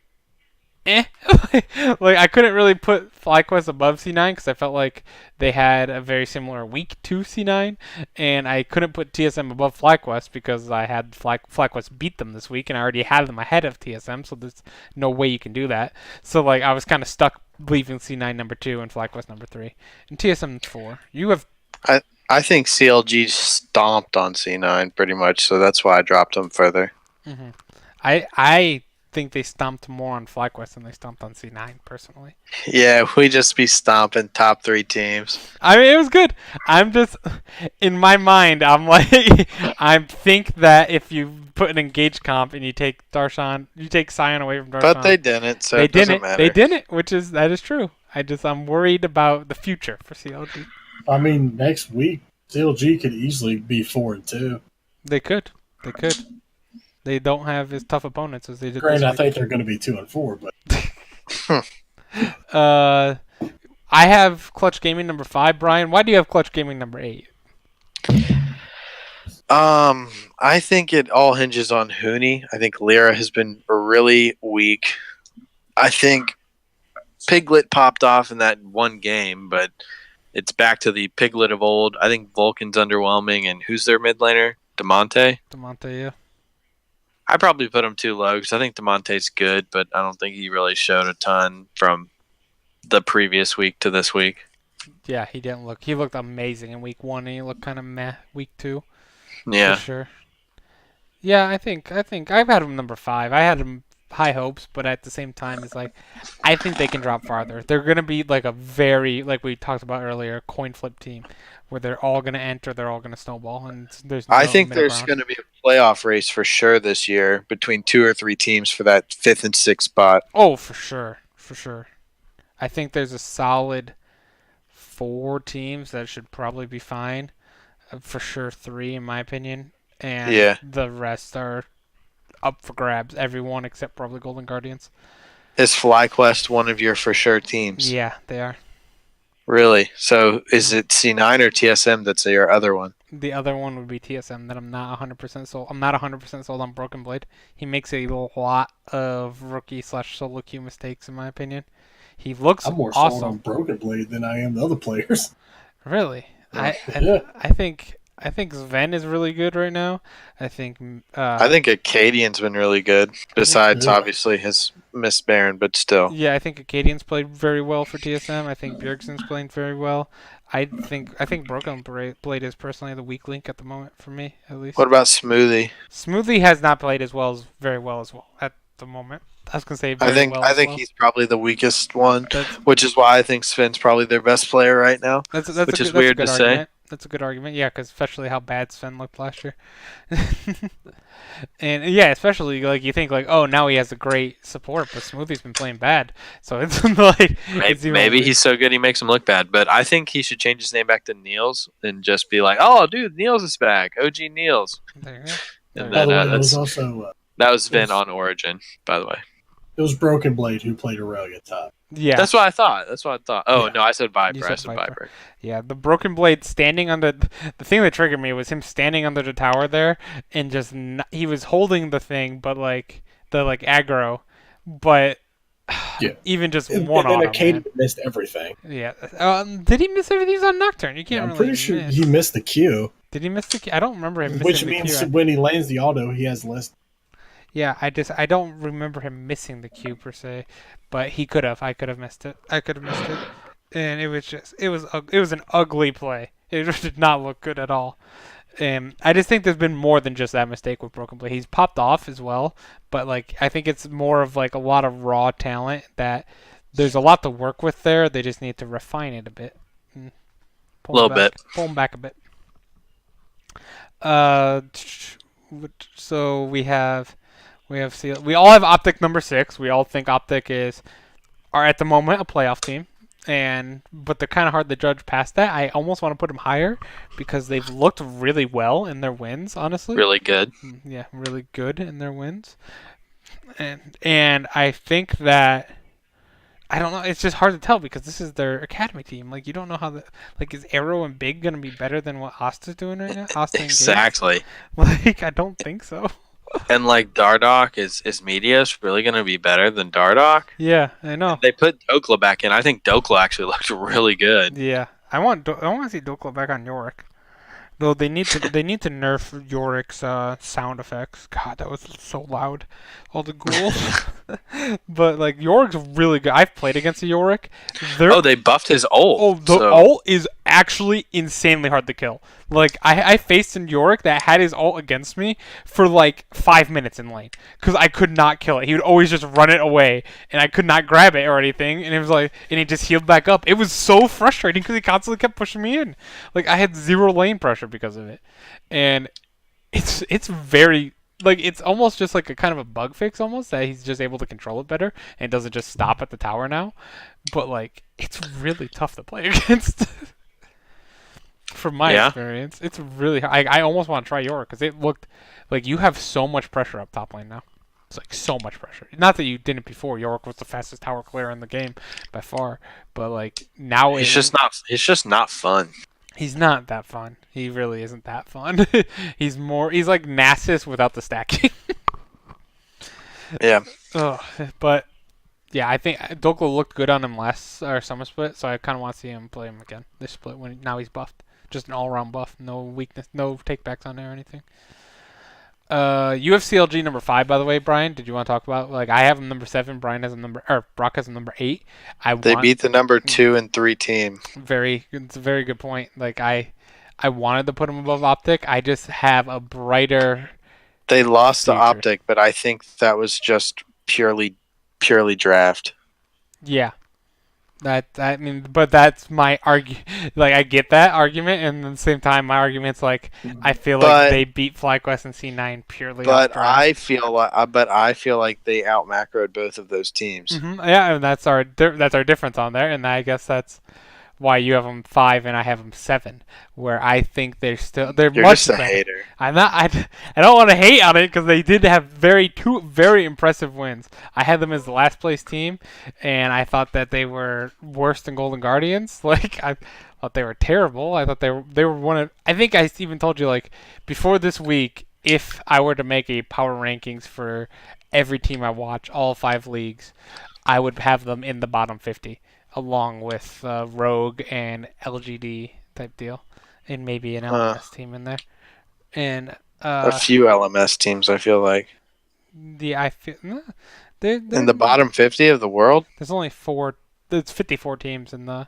Like I couldn't really put FlyQuest above C9 because I felt like they had a very similar week to C9, and I couldn't put TSM above FlyQuest because I had FlyQuest beat them this week, and I already had them ahead of TSM, so there's no way you can do that. So like I was kind of stuck leaving C9 number 2 and FlyQuest number 3, and TSM 4. You have. I think CLG stomped on C9 pretty much, so that's why I dropped them further. Mm-hmm. I think they stomped more on FlyQuest than they stomped on C9 personally. Yeah, we just be stomping top 3 teams. I mean, it was good. I'm just in my mind. I'm like, I think that if you put an engaged comp and you take Darshan, you take Sion away from Darshan. But they didn't, so it doesn't matter. They didn't, that is true. I'm worried about the future for CLG. I mean, next week CLG could easily be 4-2. They could. They could. They don't have as tough opponents as they did this Granted, I week. think they're going to be 2-4, but I have Clutch Gaming number 5. Brian, why do you have Clutch Gaming number 8? I think it all hinges on Hooney. I think Lyra has been really weak. I think Piglet popped off in that one game, but it's back to the Piglet of old. I think Vulcan's underwhelming, and who's their mid laner? DeMonte? DeMonte, yeah. I probably put him too low because I think DeMonte's good, but I don't think he really showed a ton from the previous week to this week. Yeah, he didn't look. He looked amazing in week 1, and he looked kind of meh week 2. Yeah. For sure. Yeah, I think I've had him number 5. I had him high hopes, but at the same time, it's like I think they can drop farther. They're gonna be like a very, like we talked about earlier, coin flip team, where they're all gonna enter, they're all gonna snowball, and there's. No I think middle there's ground. going to be a playoff race for sure this year between 2 or 3 teams for that 5th and 6th spot. Oh, for sure, for sure. I think there's a solid 4 teams that should probably be fine. For sure, 3 in my opinion, and Yeah. the rest are up for grabs. Everyone except probably Golden Guardians. Is FlyQuest one of your for sure teams? Yeah, they are. Really? So is it C9 or TSM that's your other one? The other one would be TSM that I'm not 100% sold. I'm not 100% sold on Broken Blade. He makes a lot of rookie/solo queue mistakes in my opinion. He looks I'm more sold awesome. on Broken Blade than I am the other players. Really? Yeah. I think Sven is really good right now. I think Acadian's been really good. Besides, Yeah. obviously, his Miss Baron, but still. yeah, I think Acadian's played very well for TSM. I think Bjergsen's playing very well. I think Broken Blade is personally the weak link at the moment for me, at least. What about Smoothie? Smoothie has not played very well at the moment. I was gonna say I think he's probably the weakest one, which is why I think Sven's probably their best player right now. That's which is weird to say. That's a good argument. Yeah, because especially how bad Sven looked last year. And yeah, especially like you think like, oh, now he has a great support, but Smoothie's been playing bad, so it's like Maybe he's so good he makes him look bad. But I think he should change his name back to Niels and just be like, oh, dude, Niels is back. OG Niels. There you go. And By then, the way, it was also that was Sven on Origin, by the way. it was Broken Blade who played Aurelia top. Yeah, That's what I thought. Oh, Yeah. no, I said Viper. You I said said Viper. Viper. yeah. The Broken Blade standing under the thing that triggered me was him standing under the tower there and just he was holding the thing, but like the aggro, but Yeah. even just And one on then him. Acadian Man. missed everything. Yeah. Did he miss everything? He's on Nocturne. You can't I'm really pretty sure miss. he missed the Q, Did he miss the Q? I don't remember him missing which the means Q. when he lands the auto, he has less. Yeah, I don't remember him missing the Q per se, but he could have. I could have missed it. And it was an ugly play. It just did not look good at all. I just think there's been more than just that mistake with Broken Blade. He's popped off as well, but like I think it's more of like a lot of raw talent that there's a lot to work with there. They just need to refine it a bit. Pull him back a bit. So we all have Optic number 6. We all think Optic are at the moment a playoff team, but they're kind of hard to judge past that. I almost want to put them higher because they've looked really well in their wins. Honestly, Really good. yeah, really good in their wins, and I think that. I don't know. It's just hard to tell because this is their academy team. Like you don't know how is Arrow and Big gonna be better than what Asta's doing right now? Asta and Gage? Exactly. Like I don't think so. And like Dardoch is Media's really going to be better than Dardoch? Yeah, I know. They put Dokla back in. I think Dokla actually looked really good. Yeah, I want to see Dokla back on Yorick. Though they need to nerf Yorick's sound effects. God, that was so loud. All the ghouls. But like Yorick's really good. I've played against a Yorick. They buffed his ult. Oh, the ult is actually insanely hard to kill. Like I faced a Yorick that had his ult against me for like 5 minutes in lane because I could not kill it. He would always just run it away, and I could not grab it or anything. And it was like, and he just healed back up. It was so frustrating because he constantly kept pushing me in. Like I had 0 lane pressure because of it, and it's very. Like, it's almost just like a kind of a bug fix almost that he's just able to control it better and doesn't just stop at the tower now. But, like, it's really tough to play against. From my Yeah. experience, it's really. I almost want to try York because it looked like you have so much pressure up top lane now. It's like so much pressure. Not that you didn't before. York was the fastest tower clear in the game by far, but like now He's just not fun. he's not that fun. He really isn't that fun. He's like Nasus without the stacking. Yeah. Ugh, but yeah, I think Doklo looked good on him last summer split, so I kind of want to see him play him again this split when now he's buffed. Just an all-around buff, no weakness, no takebacks on there or anything. UFCLG number 5, by the way, Brian. Did you want to talk about? Like, I have him number 7. Brian has him Brock has him number 8. They beat the number 2 and 3 team. It's a very good point. Like, I wanted to put him above Optic. I just have a brighter. They lost future. to Optic, but I think that was just purely draft. Yeah. I mean, but that's my like, I get that argument, and at the same time, my argument's like, I feel like they beat FlyQuest and C9 purely. But I feel like they out macroed both of those teams. Mm-hmm. Yeah, and that's our difference on there, and I guess that's why you have them 5 and I have them 7, where I think they're You're much just a better. hater. I'm not. I don't want to hate on it because they did have two very impressive wins. I had them as the last place team, and I thought that they were worse than Golden Guardians. Like, I thought they were terrible. I thought they were one of. I think I even told you, like, before this week, if I were to make a power rankings for every team I watch, all 5 leagues, I would have them in the bottom 50, along with Rogue and LGD type deal, and maybe an LMS team in there. And a few LMS teams, I feel like. I feel they're in the bottom 50 of the world. There's only 4. There's 54 teams in the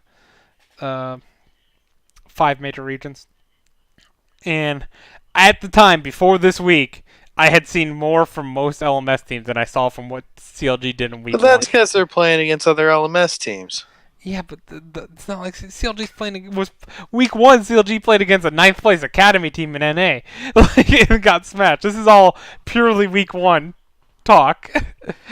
5 major regions. And at the time, before this week, I had seen more from most LMS teams than I saw from what CLG did in week 1. But that's because they're playing against other LMS teams. Yeah, but it's not like CLG's playing. Was week 1 CLG played against a 9th place Academy team in NA, like, it got smashed. This is all purely week 1 talk.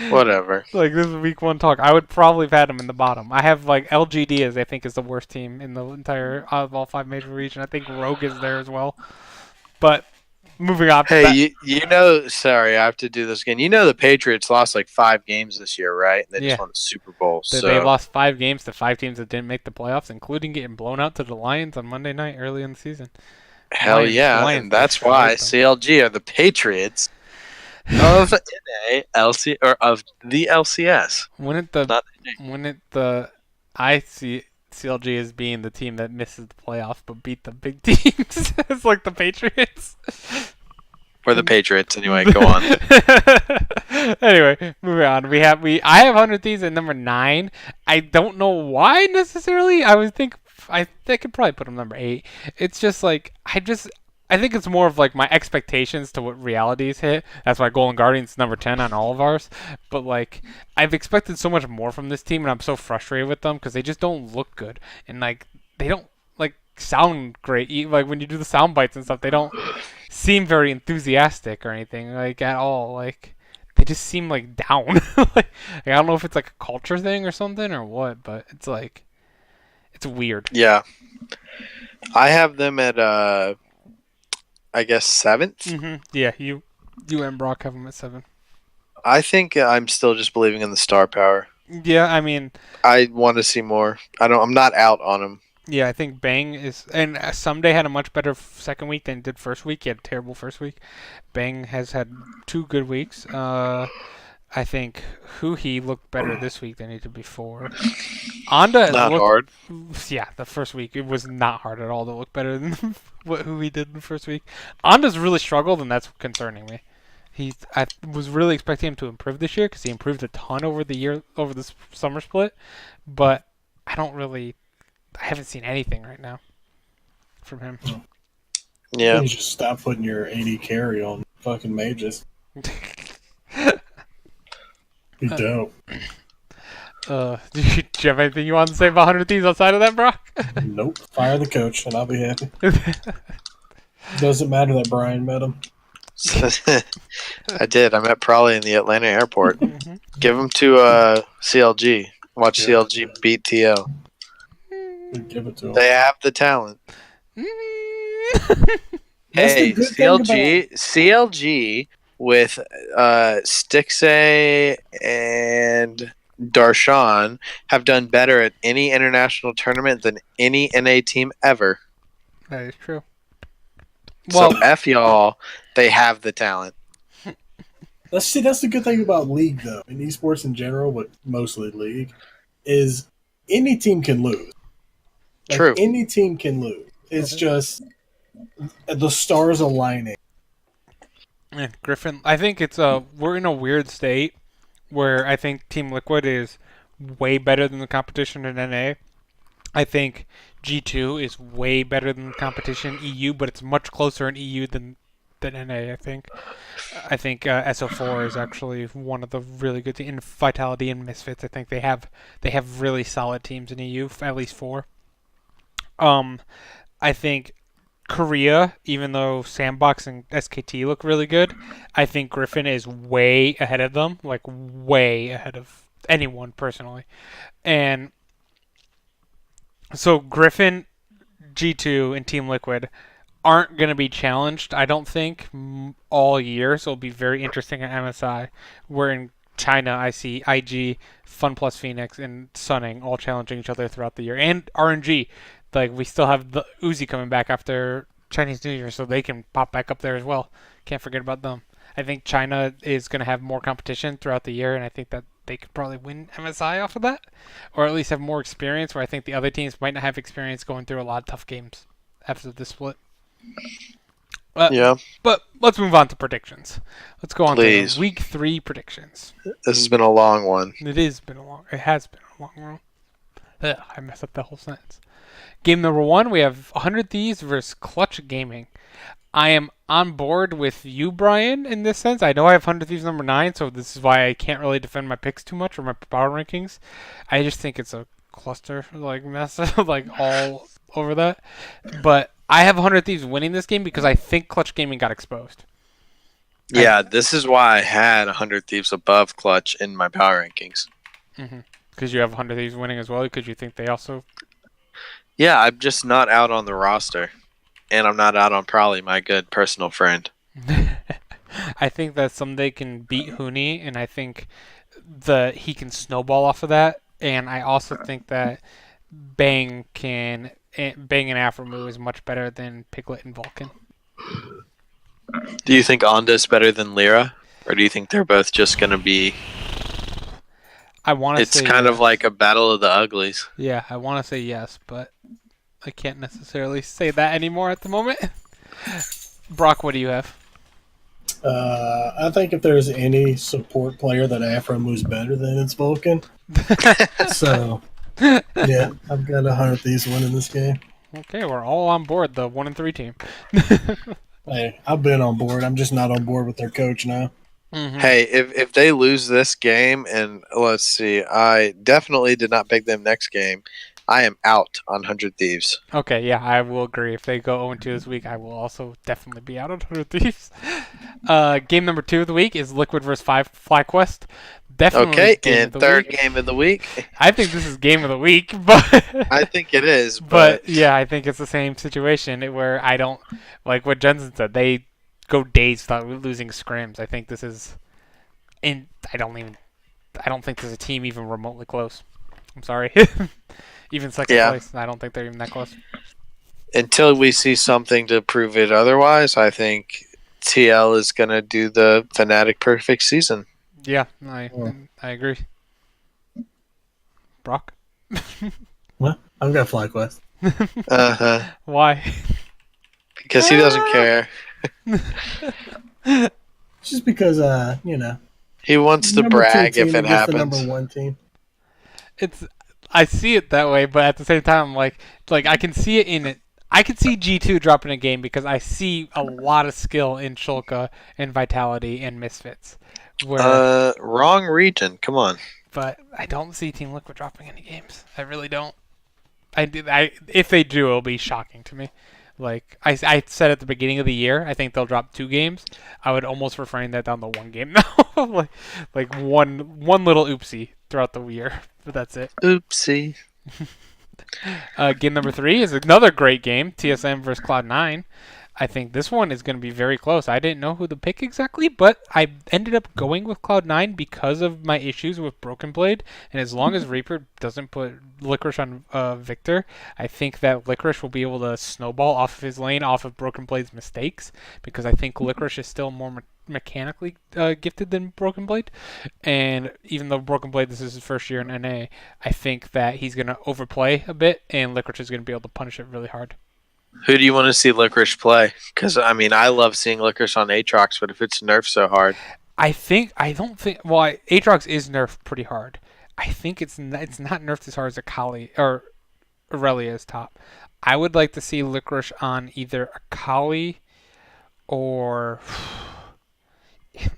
Whatever. Like, this is week 1 talk. I would probably have had them in the bottom. I have like LGD as I think is the worst team in the entire out of all 5 major region. I think Rogue is there as well. But moving on. Hey, sorry, I have to do this again. You know the Patriots lost like 5 games this year, right? They just won the Super Bowl. They lost 5 games to 5 teams that didn't make the playoffs, including getting blown out to the Lions on Monday night early in the season. Hell yeah, and that's why CLG are the Patriots of NA, LC, or of the LCS. I see CLG as being the team that misses the playoffs but beat the big teams. It's like the Patriots. Or the Patriots, anyway. Go on. Anyway, moving on. I have 100 Thieves at number 9. I don't know why necessarily. I could probably put them number 8. It's just like I think it's more of like my expectations to what realities hit. That's why Golden Guardians number 10 on all of ours. But like, I've expected so much more from this team, and I'm so frustrated with them because they just don't look good, and like they don't like sound great. Like when you do the sound bites and stuff, they don't seem very enthusiastic or anything like at all. Like they just seem like down. Like, I don't know if it's like a culture thing or something or what, but it's like it's weird. Yeah, I have them at I guess 7th. Mm-hmm. Yeah, you and Brock have them at 7. I think I'm still just believing in the star power. Yeah, I mean, I want to see more. I'm not out on him. Yeah, I think Bang is, and Someday had a much better second week than he did first week. He had a terrible first week. Bang has had 2 good weeks. I think Huhi looked better this week than he did before. Anda not hard. Yeah, the first week it was not hard at all to look better than what Huhi did in the first week. Anda's really struggled, and that's concerning me. I was really expecting him to improve this year because he improved a ton over this summer split, but I haven't seen anything right now from him. Yeah. You just stop putting your AD carry on fucking mages. Be dope. Do you have anything you want to say about 100 Thieves outside of that, Brock? Nope. Fire the coach and I'll be happy. Doesn't matter that Brian met him. I did. I met Prolly in the Atlanta airport. Mm-hmm. Give him to CLG. Watch CLG beat TL. Give it to him. They have the talent. That's the Hey, good thing about. CLG with Stixay and Darshan have done better at any international tournament than any NA team ever. That is true. So Well, F y'all, they have the talent. That's the good thing about League though, in esports in general, but mostly League, is any team can lose. Like True. any team can lose. It's just the stars aligning. yeah, Griffin, I think it's we're in a weird state where I think Team Liquid is way better than the competition in NA. I think G2 is way better than the competition in EU, but it's much closer in EU than NA. I think SO4 is actually one of the really good teams. In Vitality and Misfits, I think they have really solid teams in EU, at least four. I think Korea, even though Sandbox and SKT look really good, I think Griffin is way ahead of them, like way ahead of anyone personally. And so Griffin, G2, and Team Liquid aren't going to be challenged, I don't think, all year. So it'll be very interesting at MSI. Where in China, I see IG, Fun Plus Phoenix, and Sunning all challenging each other throughout the year. And RNG. Like, we still have the Uzi coming back after Chinese New Year, so they can pop back up there as well. Can't forget about them. I think China is going to have more competition throughout the year, and I think that they could probably win MSI off of that, or at least have more experience. Where I think the other teams might not have experience going through a lot of tough games after the split. Yeah, But let's move on to predictions. Let's go on please. to week 3 predictions. This has been a long one. It has been a long one. Ugh, I messed up the whole sentence. Game number 1, we have 100 Thieves versus Clutch Gaming. I am on board with you, Brian, in this sense. I know I have 100 Thieves number 9, so this is why I can't really defend my picks too much or my power rankings. I just think it's a cluster like mess, like all over that. But I have 100 Thieves winning this game because I think Clutch Gaming got exposed. Yeah, this is why I had 100 Thieves above Clutch in my power rankings. Because you have 100 Thieves winning as well, because you think they also... Yeah, I'm just not out on the roster. And I'm not out on Prolly, my good personal friend. I think that someday can beat Hooney, and I think he can snowball off of that. And I also think that Bang and Aframu is much better than Piglet and Vulcan. Do you think Onda's better than Lyra? Or do you think they're both just going to be... I want to say It's kind yes. of like a battle of the uglies. Yeah, I want to say yes, but I can't necessarily say that anymore at the moment. Brock, what do you have? I think if there's any support player that Aframu's better than, it's Vulcan. So, yeah, I've got 100 Thieves winning this game. Okay, we're all on board, the 1-3 team. Hey, I've been on board. I'm just not on board with their coach now. Mm-hmm. Hey, if they lose this game, and let's see, I definitely did not pick them next game. I am out on 100 Thieves. Okay, yeah, I will agree. If they go 0-2 this week, I will also definitely be out on 100 Thieves. Game number 2 of the week is Liquid vs. FlyQuest. Definitely. Okay, and third game of the week. I think this is game of the week, but I think it is, but yeah, I think it's the same situation where I don't like what Jensen said. They go days without losing scrims. I think this is, and I don't think there's a team even remotely close. I'm sorry. Even second place, I don't think they're even that close. Until we see something to prove it otherwise, I think TL is going to do the Fnatic perfect season. Yeah, I agree. Brock? Well, I've got FlyQuest. Uh-huh. Why? Because he doesn't care. Just because, He wants to number 2 brag team if it against the happens. number 1 team. I see it that way, but at the same time, like I can see it in it. I could see G2 dropping a game because I see a lot of skill in Shulka and Vitality and Misfits. Wrong region. Come on. But I don't see Team Liquid dropping any games. I really don't. If they do, it'll be shocking to me. Like I said at the beginning of the year, I think they'll drop 2 games. I would almost refrain that down to 1 game now, like one little oopsie throughout the year, but that's it. Oopsie. Game number 3 is another great game, TSM versus Cloud9. I think this one is going to be very close. I didn't know who to pick exactly, but I ended up going with Cloud9 because of my issues with Broken Blade. And as long as Reaper doesn't put Licorice on Victor, I think that Licorice will be able to snowball off of his lane, off of Broken Blade's mistakes, because I think Licorice is still more mechanically gifted than Broken Blade. And even though Broken Blade, this is his first year in NA, I think that he's going to overplay a bit, and Licorice is going to be able to punish it really hard. Who do you want to see Licorice play? Because, I mean, I love seeing Licorice on Aatrox, but if it's nerfed so hard. I don't think. Well, Aatrox is nerfed pretty hard. I think it's not nerfed as hard as Akali or Aurelia is top. I would like to see Licorice on either Akali or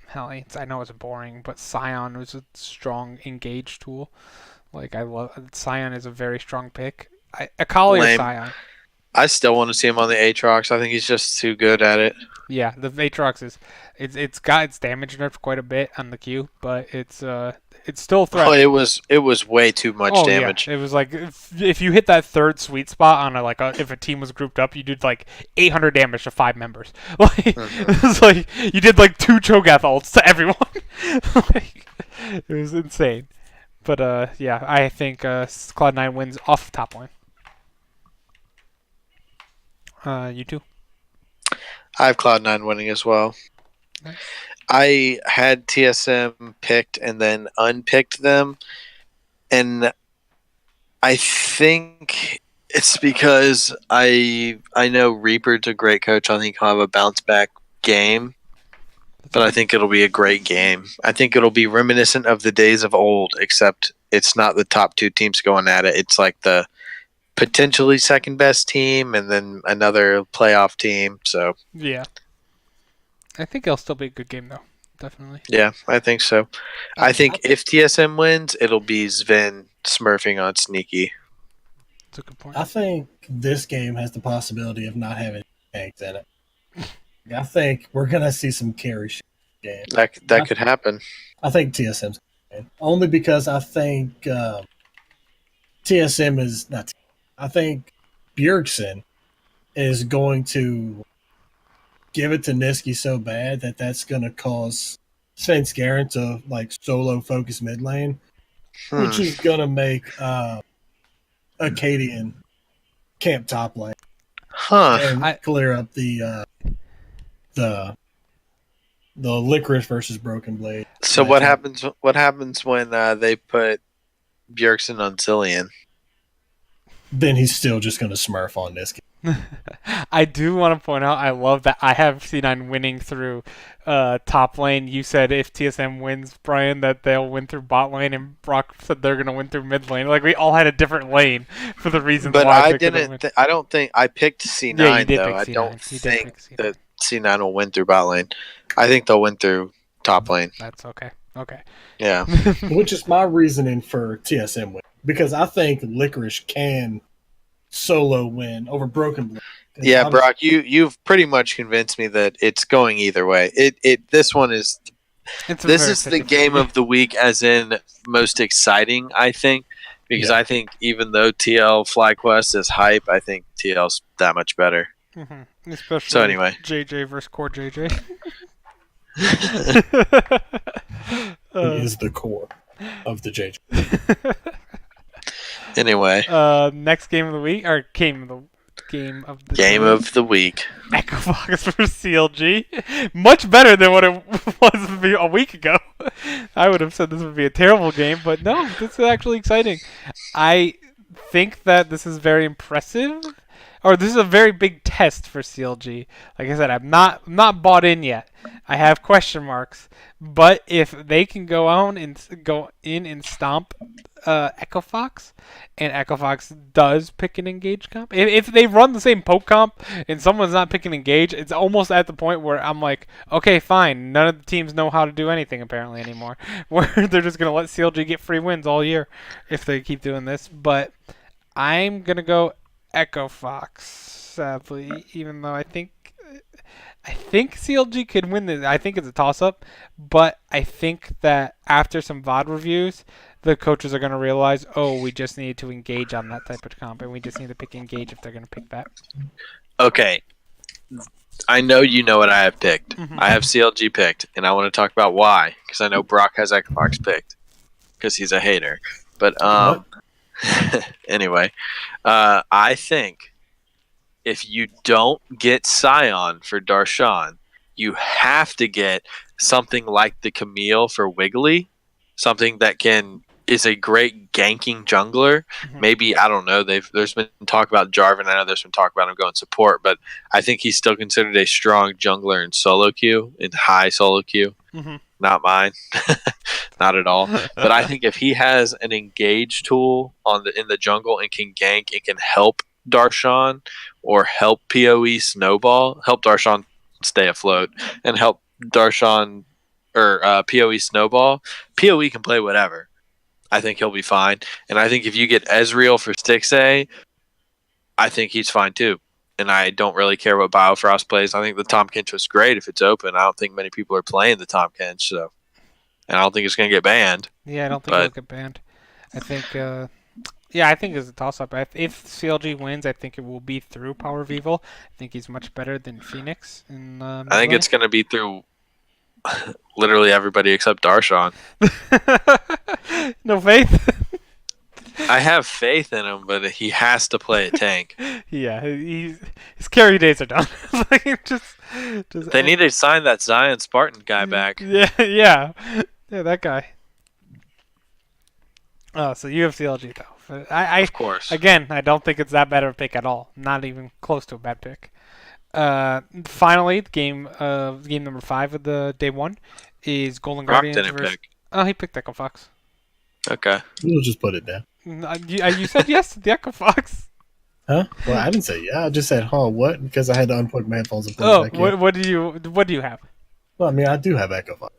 hell, I know it's boring, but Scion was a strong engage tool. Like I love Scion is a very strong pick. Akali or Scion. I still want to see him on the Aatrox. I think he's just too good at it. Yeah, the Aatrox is it's got its damage nerfed quite a bit on the Q, but it's still a threat. Oh, it was way too much damage. Yeah. It was like if you hit that third sweet spot on if a team was grouped up, you did like 800 damage to 5 members. Like it was like you did like 2 Cho'Gath ults to everyone. Like, it was insane. But yeah, I think Cloud9 wins off top lane. You too? I have Cloud9 winning as well. Nice. I had TSM picked and then unpicked them, and I think it's because I know Reaper's a great coach. I think he'll have a bounce back game, but I think it'll be a great game. I think it'll be reminiscent of the days of old, except it's not the top 2 teams going at it. It's like the potentially second best team and then another playoff team. So yeah, I think it'll still be a good game though. Definitely. Yeah, I think so. I think if TSM wins, it'll be Sven smurfing on Sneaky. That's a good point. I think this game has the possibility of not having tanks in it. I think we're gonna see some carry shit game. That could happen. I think TSM's only because I think TSM is not. I think Bjergsen is going to give it to Niski so bad that that's going to cause Svenskeren to like solo focus mid lane, which is going to make Acadian camp top lane and clear up the Licorice versus Broken Blade. So what happens? What happens when they put Bjergsen on Cillian? Then he's still just going to smurf on Niski. I do want to point out, I love that I have C9 winning through top lane. You said if TSM wins, Brian, that they'll win through bot lane, and Brock said they're going to win through mid lane. Like, we all had a different lane for the reasons but why. I didn't. I don't think I picked C9. Yeah, you did though. pick I C9. don't think that C9 will win through bot lane. I think they'll win through top lane. That's okay. Okay. Yeah. Which is my reasoning for TSM win, because I think Licorice can solo win over Broken Blade. Yeah, Brock, you've pretty much convinced me that it's going either way. This one is this is the game of the week, as in most exciting, I think, because I think even though TL FlyQuest is hype, I think TL's that much better. Mm-hmm. Especially so anyway, JJ versus core JJ. He is the core of the JJ. Anyway, next game of the week, or game of the week. Echo Fox versus CLG. Much better than what it was a week ago. I would have said this would be a terrible game, but no, this is actually exciting. I think that this is very impressive, or this is a very big test for CLG. Like I said, I'm not bought in yet. I have question marks, but if they can go in and stomp Echo Fox, and Echo Fox does pick an engage comp, if they run the same poke comp and someone's not picking engage, it's almost at the point where I'm like, okay, fine, none of the teams know how to do anything apparently anymore, where they're just gonna let CLG get free wins all year if they keep doing this. But I'm gonna go Echo Fox, sadly, even though I think CLG could win this. I think it's a toss-up, but I think that after some VOD reviews, the coaches are going to realize, oh, we just need to engage on that type of comp, and we just need to pick engage if they're going to pick that. Okay, I know you know what I have picked. Mhm. I have CLG picked, and I want to talk about why, because I know Brock has Echofox picked, because he's a hater. But anyway, I think if you don't get Scion for Darshan, you have to get something like the Camille for Wiggly, something that is a great ganking jungler. Mhm. Maybe, I don't know, there's been talk about Jarvan. I know there's been talk about him going support, but I think he's still considered a strong jungler in solo queue, in high solo queue. Mhm. Not mine. Not at all. But I think if he has an engage tool in the jungle and can gank and can help Darshan or help PoE Snowball, help Darshan stay afloat, and help Darshan or PoE Snowball, PoE can play whatever. I think he'll be fine. And I think if you get Ezreal for 6A, I think he's fine too. And I don't really care what Biofrost plays. I think the Tahm Kench was great if it's open. I don't think many people are playing the Tahm Kench, so. And I don't think it's going to get banned. Yeah, I don't think it'll get banned. I think, I think it's a toss-up. If CLG wins, I think it will be through Power of Evil. I think he's much better than Phoenix. I think it's going to be through literally everybody except Darshan. No faith? I have faith in him, but he has to play a tank. Yeah, his carry days are done. They need to sign that Zion Spartan guy back. Yeah, that guy. Oh, so you have CLG though. Of course. Again, I don't think it's that bad of a pick at all. Not even close to a bad pick. Finally, game number 5 of the day 1 is Golden Guardians didn't versus. pick. Oh, he picked Echo Fox. Okay. We'll just put it down. You said yes to the Echo Fox. Huh? Well, I didn't say yeah. I just said, what? Because I had to unplug my headphones and put Oh, it back in. what do you have? Well, I mean, I do have Echo Fox.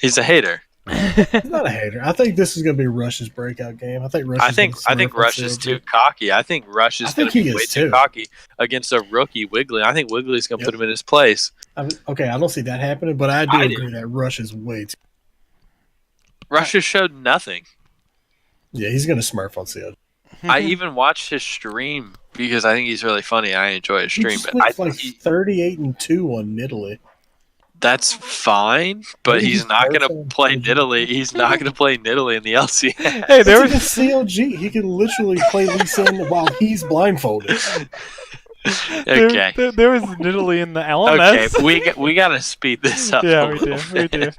He's a hater. He's not a hater. I think this is going to be Rush's breakout game. I think Rush is too cocky. I think Rush is going to be way too cocky against a rookie Wiggly. I think Wiggly's going to put him in his place. I don't see that happening, but I do agree that Rush is way too. Rush has showed nothing. Yeah, he's going to smurf on CLG. I even watched his stream because I think he's really funny. I enjoy his stream, but I think 38-2 on Nidalee. That's fine, but he's not going to play Nidalee. He's not going to play Nidalee in the LCS. Hey, there was CLG. He can literally play Lee Sin while he's blindfolded. Okay. There was Nidalee in the LMS. Okay, we got to speed this up. Yeah, we do.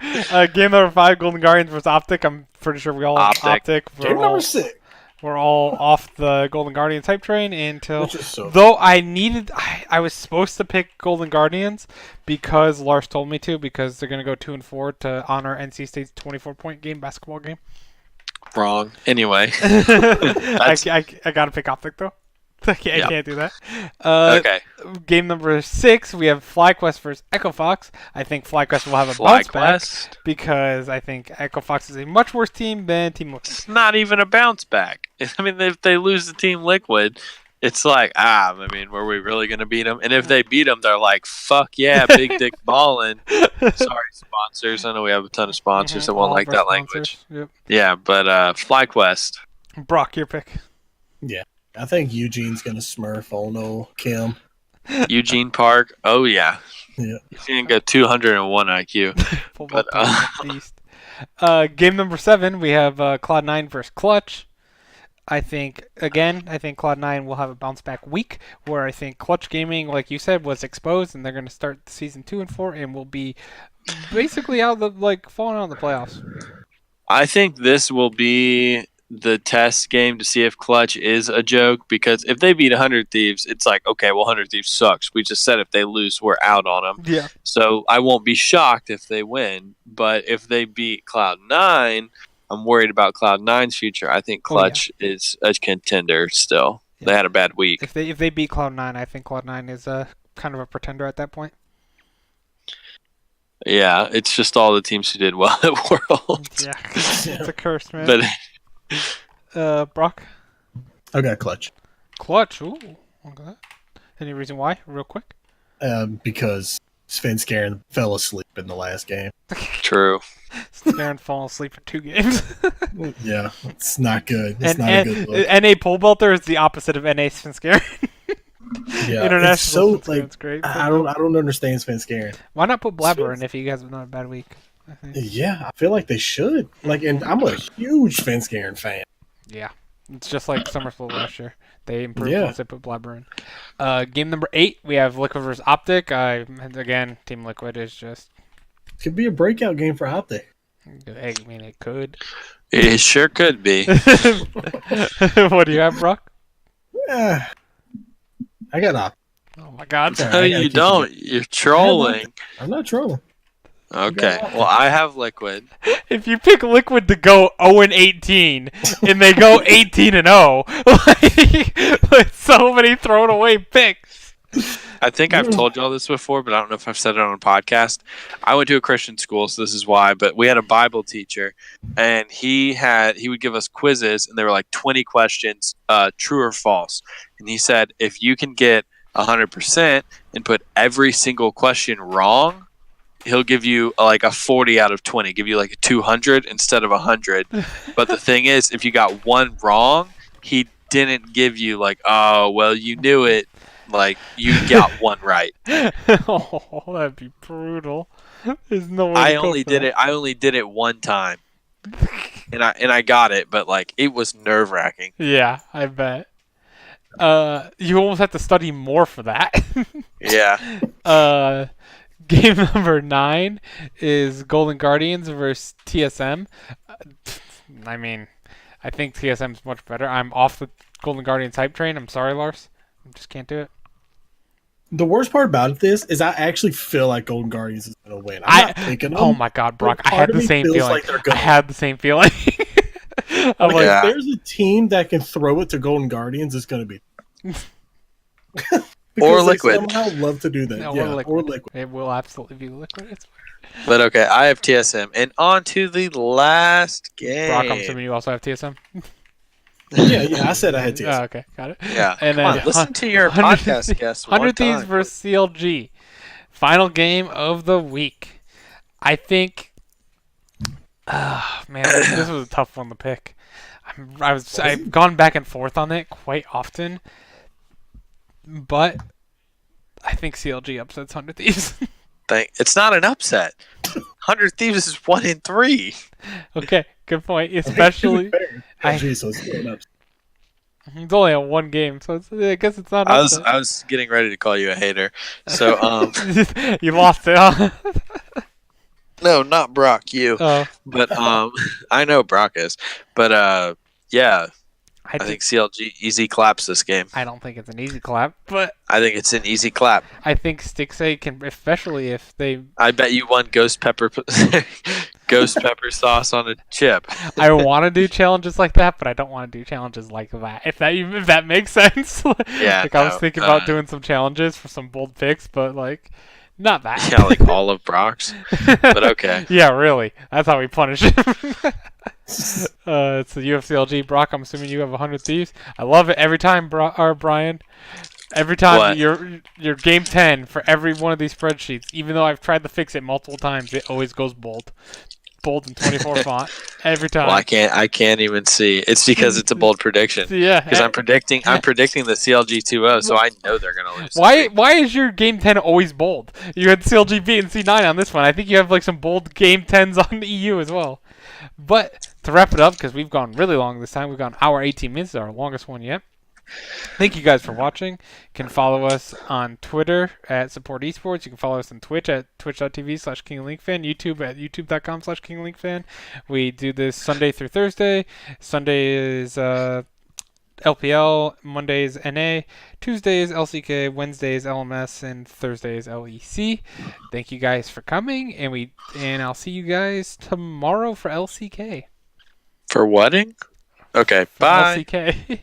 Game number 5, Golden Guardians versus Optic. I'm pretty sure we all have Optic. Game number 6. We're all off the Golden Guardians hype train though I was supposed to pick Golden Guardians because Lars told me to, because they're going to go 2-4 to honor NC State's 24-point basketball game. Wrong. Anyway. I got to pick Optic though. I can't do that. Okay. Game number 6, we have FlyQuest versus Echo Fox. I think FlyQuest will have a bounce back because I think Echo Fox is a much worse team than Team Liquid. It's not even a bounce back. I mean, if they lose to Team Liquid, it's like, were we really going to beat them? And if they beat them, they're like, fuck yeah, big dick ballin'. Sorry, sponsors. I know we have a ton of sponsors that won't like that language. Yep. Yeah, but FlyQuest. Brock, your pick. Yeah. I think Eugene's going to smurf Ono, Kim. Eugene Park. Oh, yeah. Yeah. He's going to go 201 IQ. Beast. Game number 7, we have Cloud9 versus Clutch. I think Cloud9 will have a bounce back week where I think Clutch Gaming, like you said, was exposed, and they're going to start season 2 and 4 and will be basically falling out of the playoffs. I think this will be the test game to see if Clutch is a joke, because if they beat 100 Thieves, it's like, okay, well, 100 Thieves sucks. We just said if they lose, we're out on them. Yeah. So I won't be shocked if they win, but if they beat Cloud9, I'm worried about Cloud9's future. I think Clutch is a contender still. Yeah. They had a bad week. If they beat Cloud9, I think Cloud9 is kind of a pretender at that point. Yeah, it's just all the teams who did well at Worlds. Yeah, it's a curse, man. But Brock? I got Clutch. Clutch, ooh. Okay. Any reason why, real quick? Because Sven Skaren fell asleep in the last game. True. Scaring falling asleep for 2 games. Yeah, it's not good. It's and not a good look. NA pole belter is the opposite of NA Svenskeren. Yeah, International it's so Svenskeren, like it's great. I don't understand Svenskeren. Why not put Blabber in if you guys have not a bad week? I think. Yeah, I feel like they should. Like, and I'm a huge Svenskeren fan. Yeah. It's just like Summer Split last year. They improved Yeah. once they put Blabber in. Game number 8, we have Liquid versus Optic. Again, Team Liquid is just... Could be a breakout game for Optic. I mean, it could. It sure could be. What do you have, Brock? Yeah, I got Optic. Oh my God. Sorry, No, I gotta you keep don't. You're trolling. I'm not trolling. Okay. Well, I have Liquid. If you pick Liquid to go 0-18 and they go 18-0, like so many thrown away picks. I think I've told y'all this before, but I don't know if I've said it on a podcast. I went to a Christian school, so this is why. But we had a Bible teacher, and he would give us quizzes, and they were like 20 questions, true or false. And he said, if you can get 100% and put every single question wrong, he'll give you like a 40 out of 20, give you like a 200 instead of 100. But the thing is, if you got one wrong, he didn't give you like, oh, well, you knew it. Like, you got one right. Oh, that'd be brutal. There's no way I to go only for did that. it. I only did it one time, and I got it. But like, it was nerve wracking. Yeah, I bet. You almost have to study more for that. Yeah. Game number 9 is Golden Guardians versus TSM. I mean, I think TSM's much better. I'm off the Golden Guardians hype train. I'm sorry, Lars. I just can't do it. The worst part about this is I actually feel like Golden Guardians is going to win. I'm not picking them. Oh my God, Brock! but I had part of the me same feels feeling. like they're I gonna had the same feeling. I'm Like, like, Yeah. if there's a team that can throw it to Golden Guardians, it's going to be. Because Or they Liquid. somehow love to do that. no, Yeah, or liquid. It will absolutely be liquid. It's But okay, I have TSM, and on to the last game. Brock, I'm assuming you also have TSM. Yeah, I said I had TSM. Oh, okay, got it. Yeah, And come then on, listen to your 100 podcast guests one 100 Thieves time. versus CLG. Final game of the week. I think. Man, this was a tough one to pick. I've gone back and forth on it quite often, but I think CLG upsets 100 Thieves. It's not an upset. 100 Thieves is 1-3. Okay, good point. Especially, Geez, so it's going up. it's only on one game, so I guess it's not. An upset. I was getting ready to call you a hater. So You lost it, huh? no, not Brock, you. Oh, But I know Brock is. But yeah, I I think CLG easy claps this game. I don't think it's an easy clap, but I think it's an easy clap. I think Stixay can, especially if they. I bet you won ghost pepper sauce on a chip. I want to do challenges like that, but I don't want to do challenges like that. If that makes sense. Yeah, like I was no, thinking about doing some challenges for some bold picks, but like not that. Yeah, like all of Brock's. But okay. Yeah, really. That's how we punish him. It's the UFCLG. Brock, I'm assuming you have 100 Thieves. I love it every time, Brian. Every time What? your game 10 for every one of these spreadsheets, even though I've tried to fix it multiple times, it always goes bold. Bold in 24 font every time. Well, I can't even see. It's because it's a bold prediction. Yeah. Because I'm predicting the CLG 2-0, so I know they're gonna lose. Why is your game 10 always bold? You had CLGB and C9 on this one. I think you have like some bold game 10s on the EU as well. But to wrap it up, because we've gone really long this time, we've gone hour 18 minutes, our longest one yet. Thank you guys for watching. You can follow us on Twitter at Support Esports. You can follow us on Twitch at twitch.tv/KingLinkFan, YouTube at youtube.com/KingLinkFan. We do this Sunday through Thursday. Sunday is LPL, Monday is NA, Tuesday is LCK, Wednesday is LMS, and Thursday is LEC. Thank you guys for coming, and I'll see you guys tomorrow for LCK. For wedding? Okay, For bye. LCK.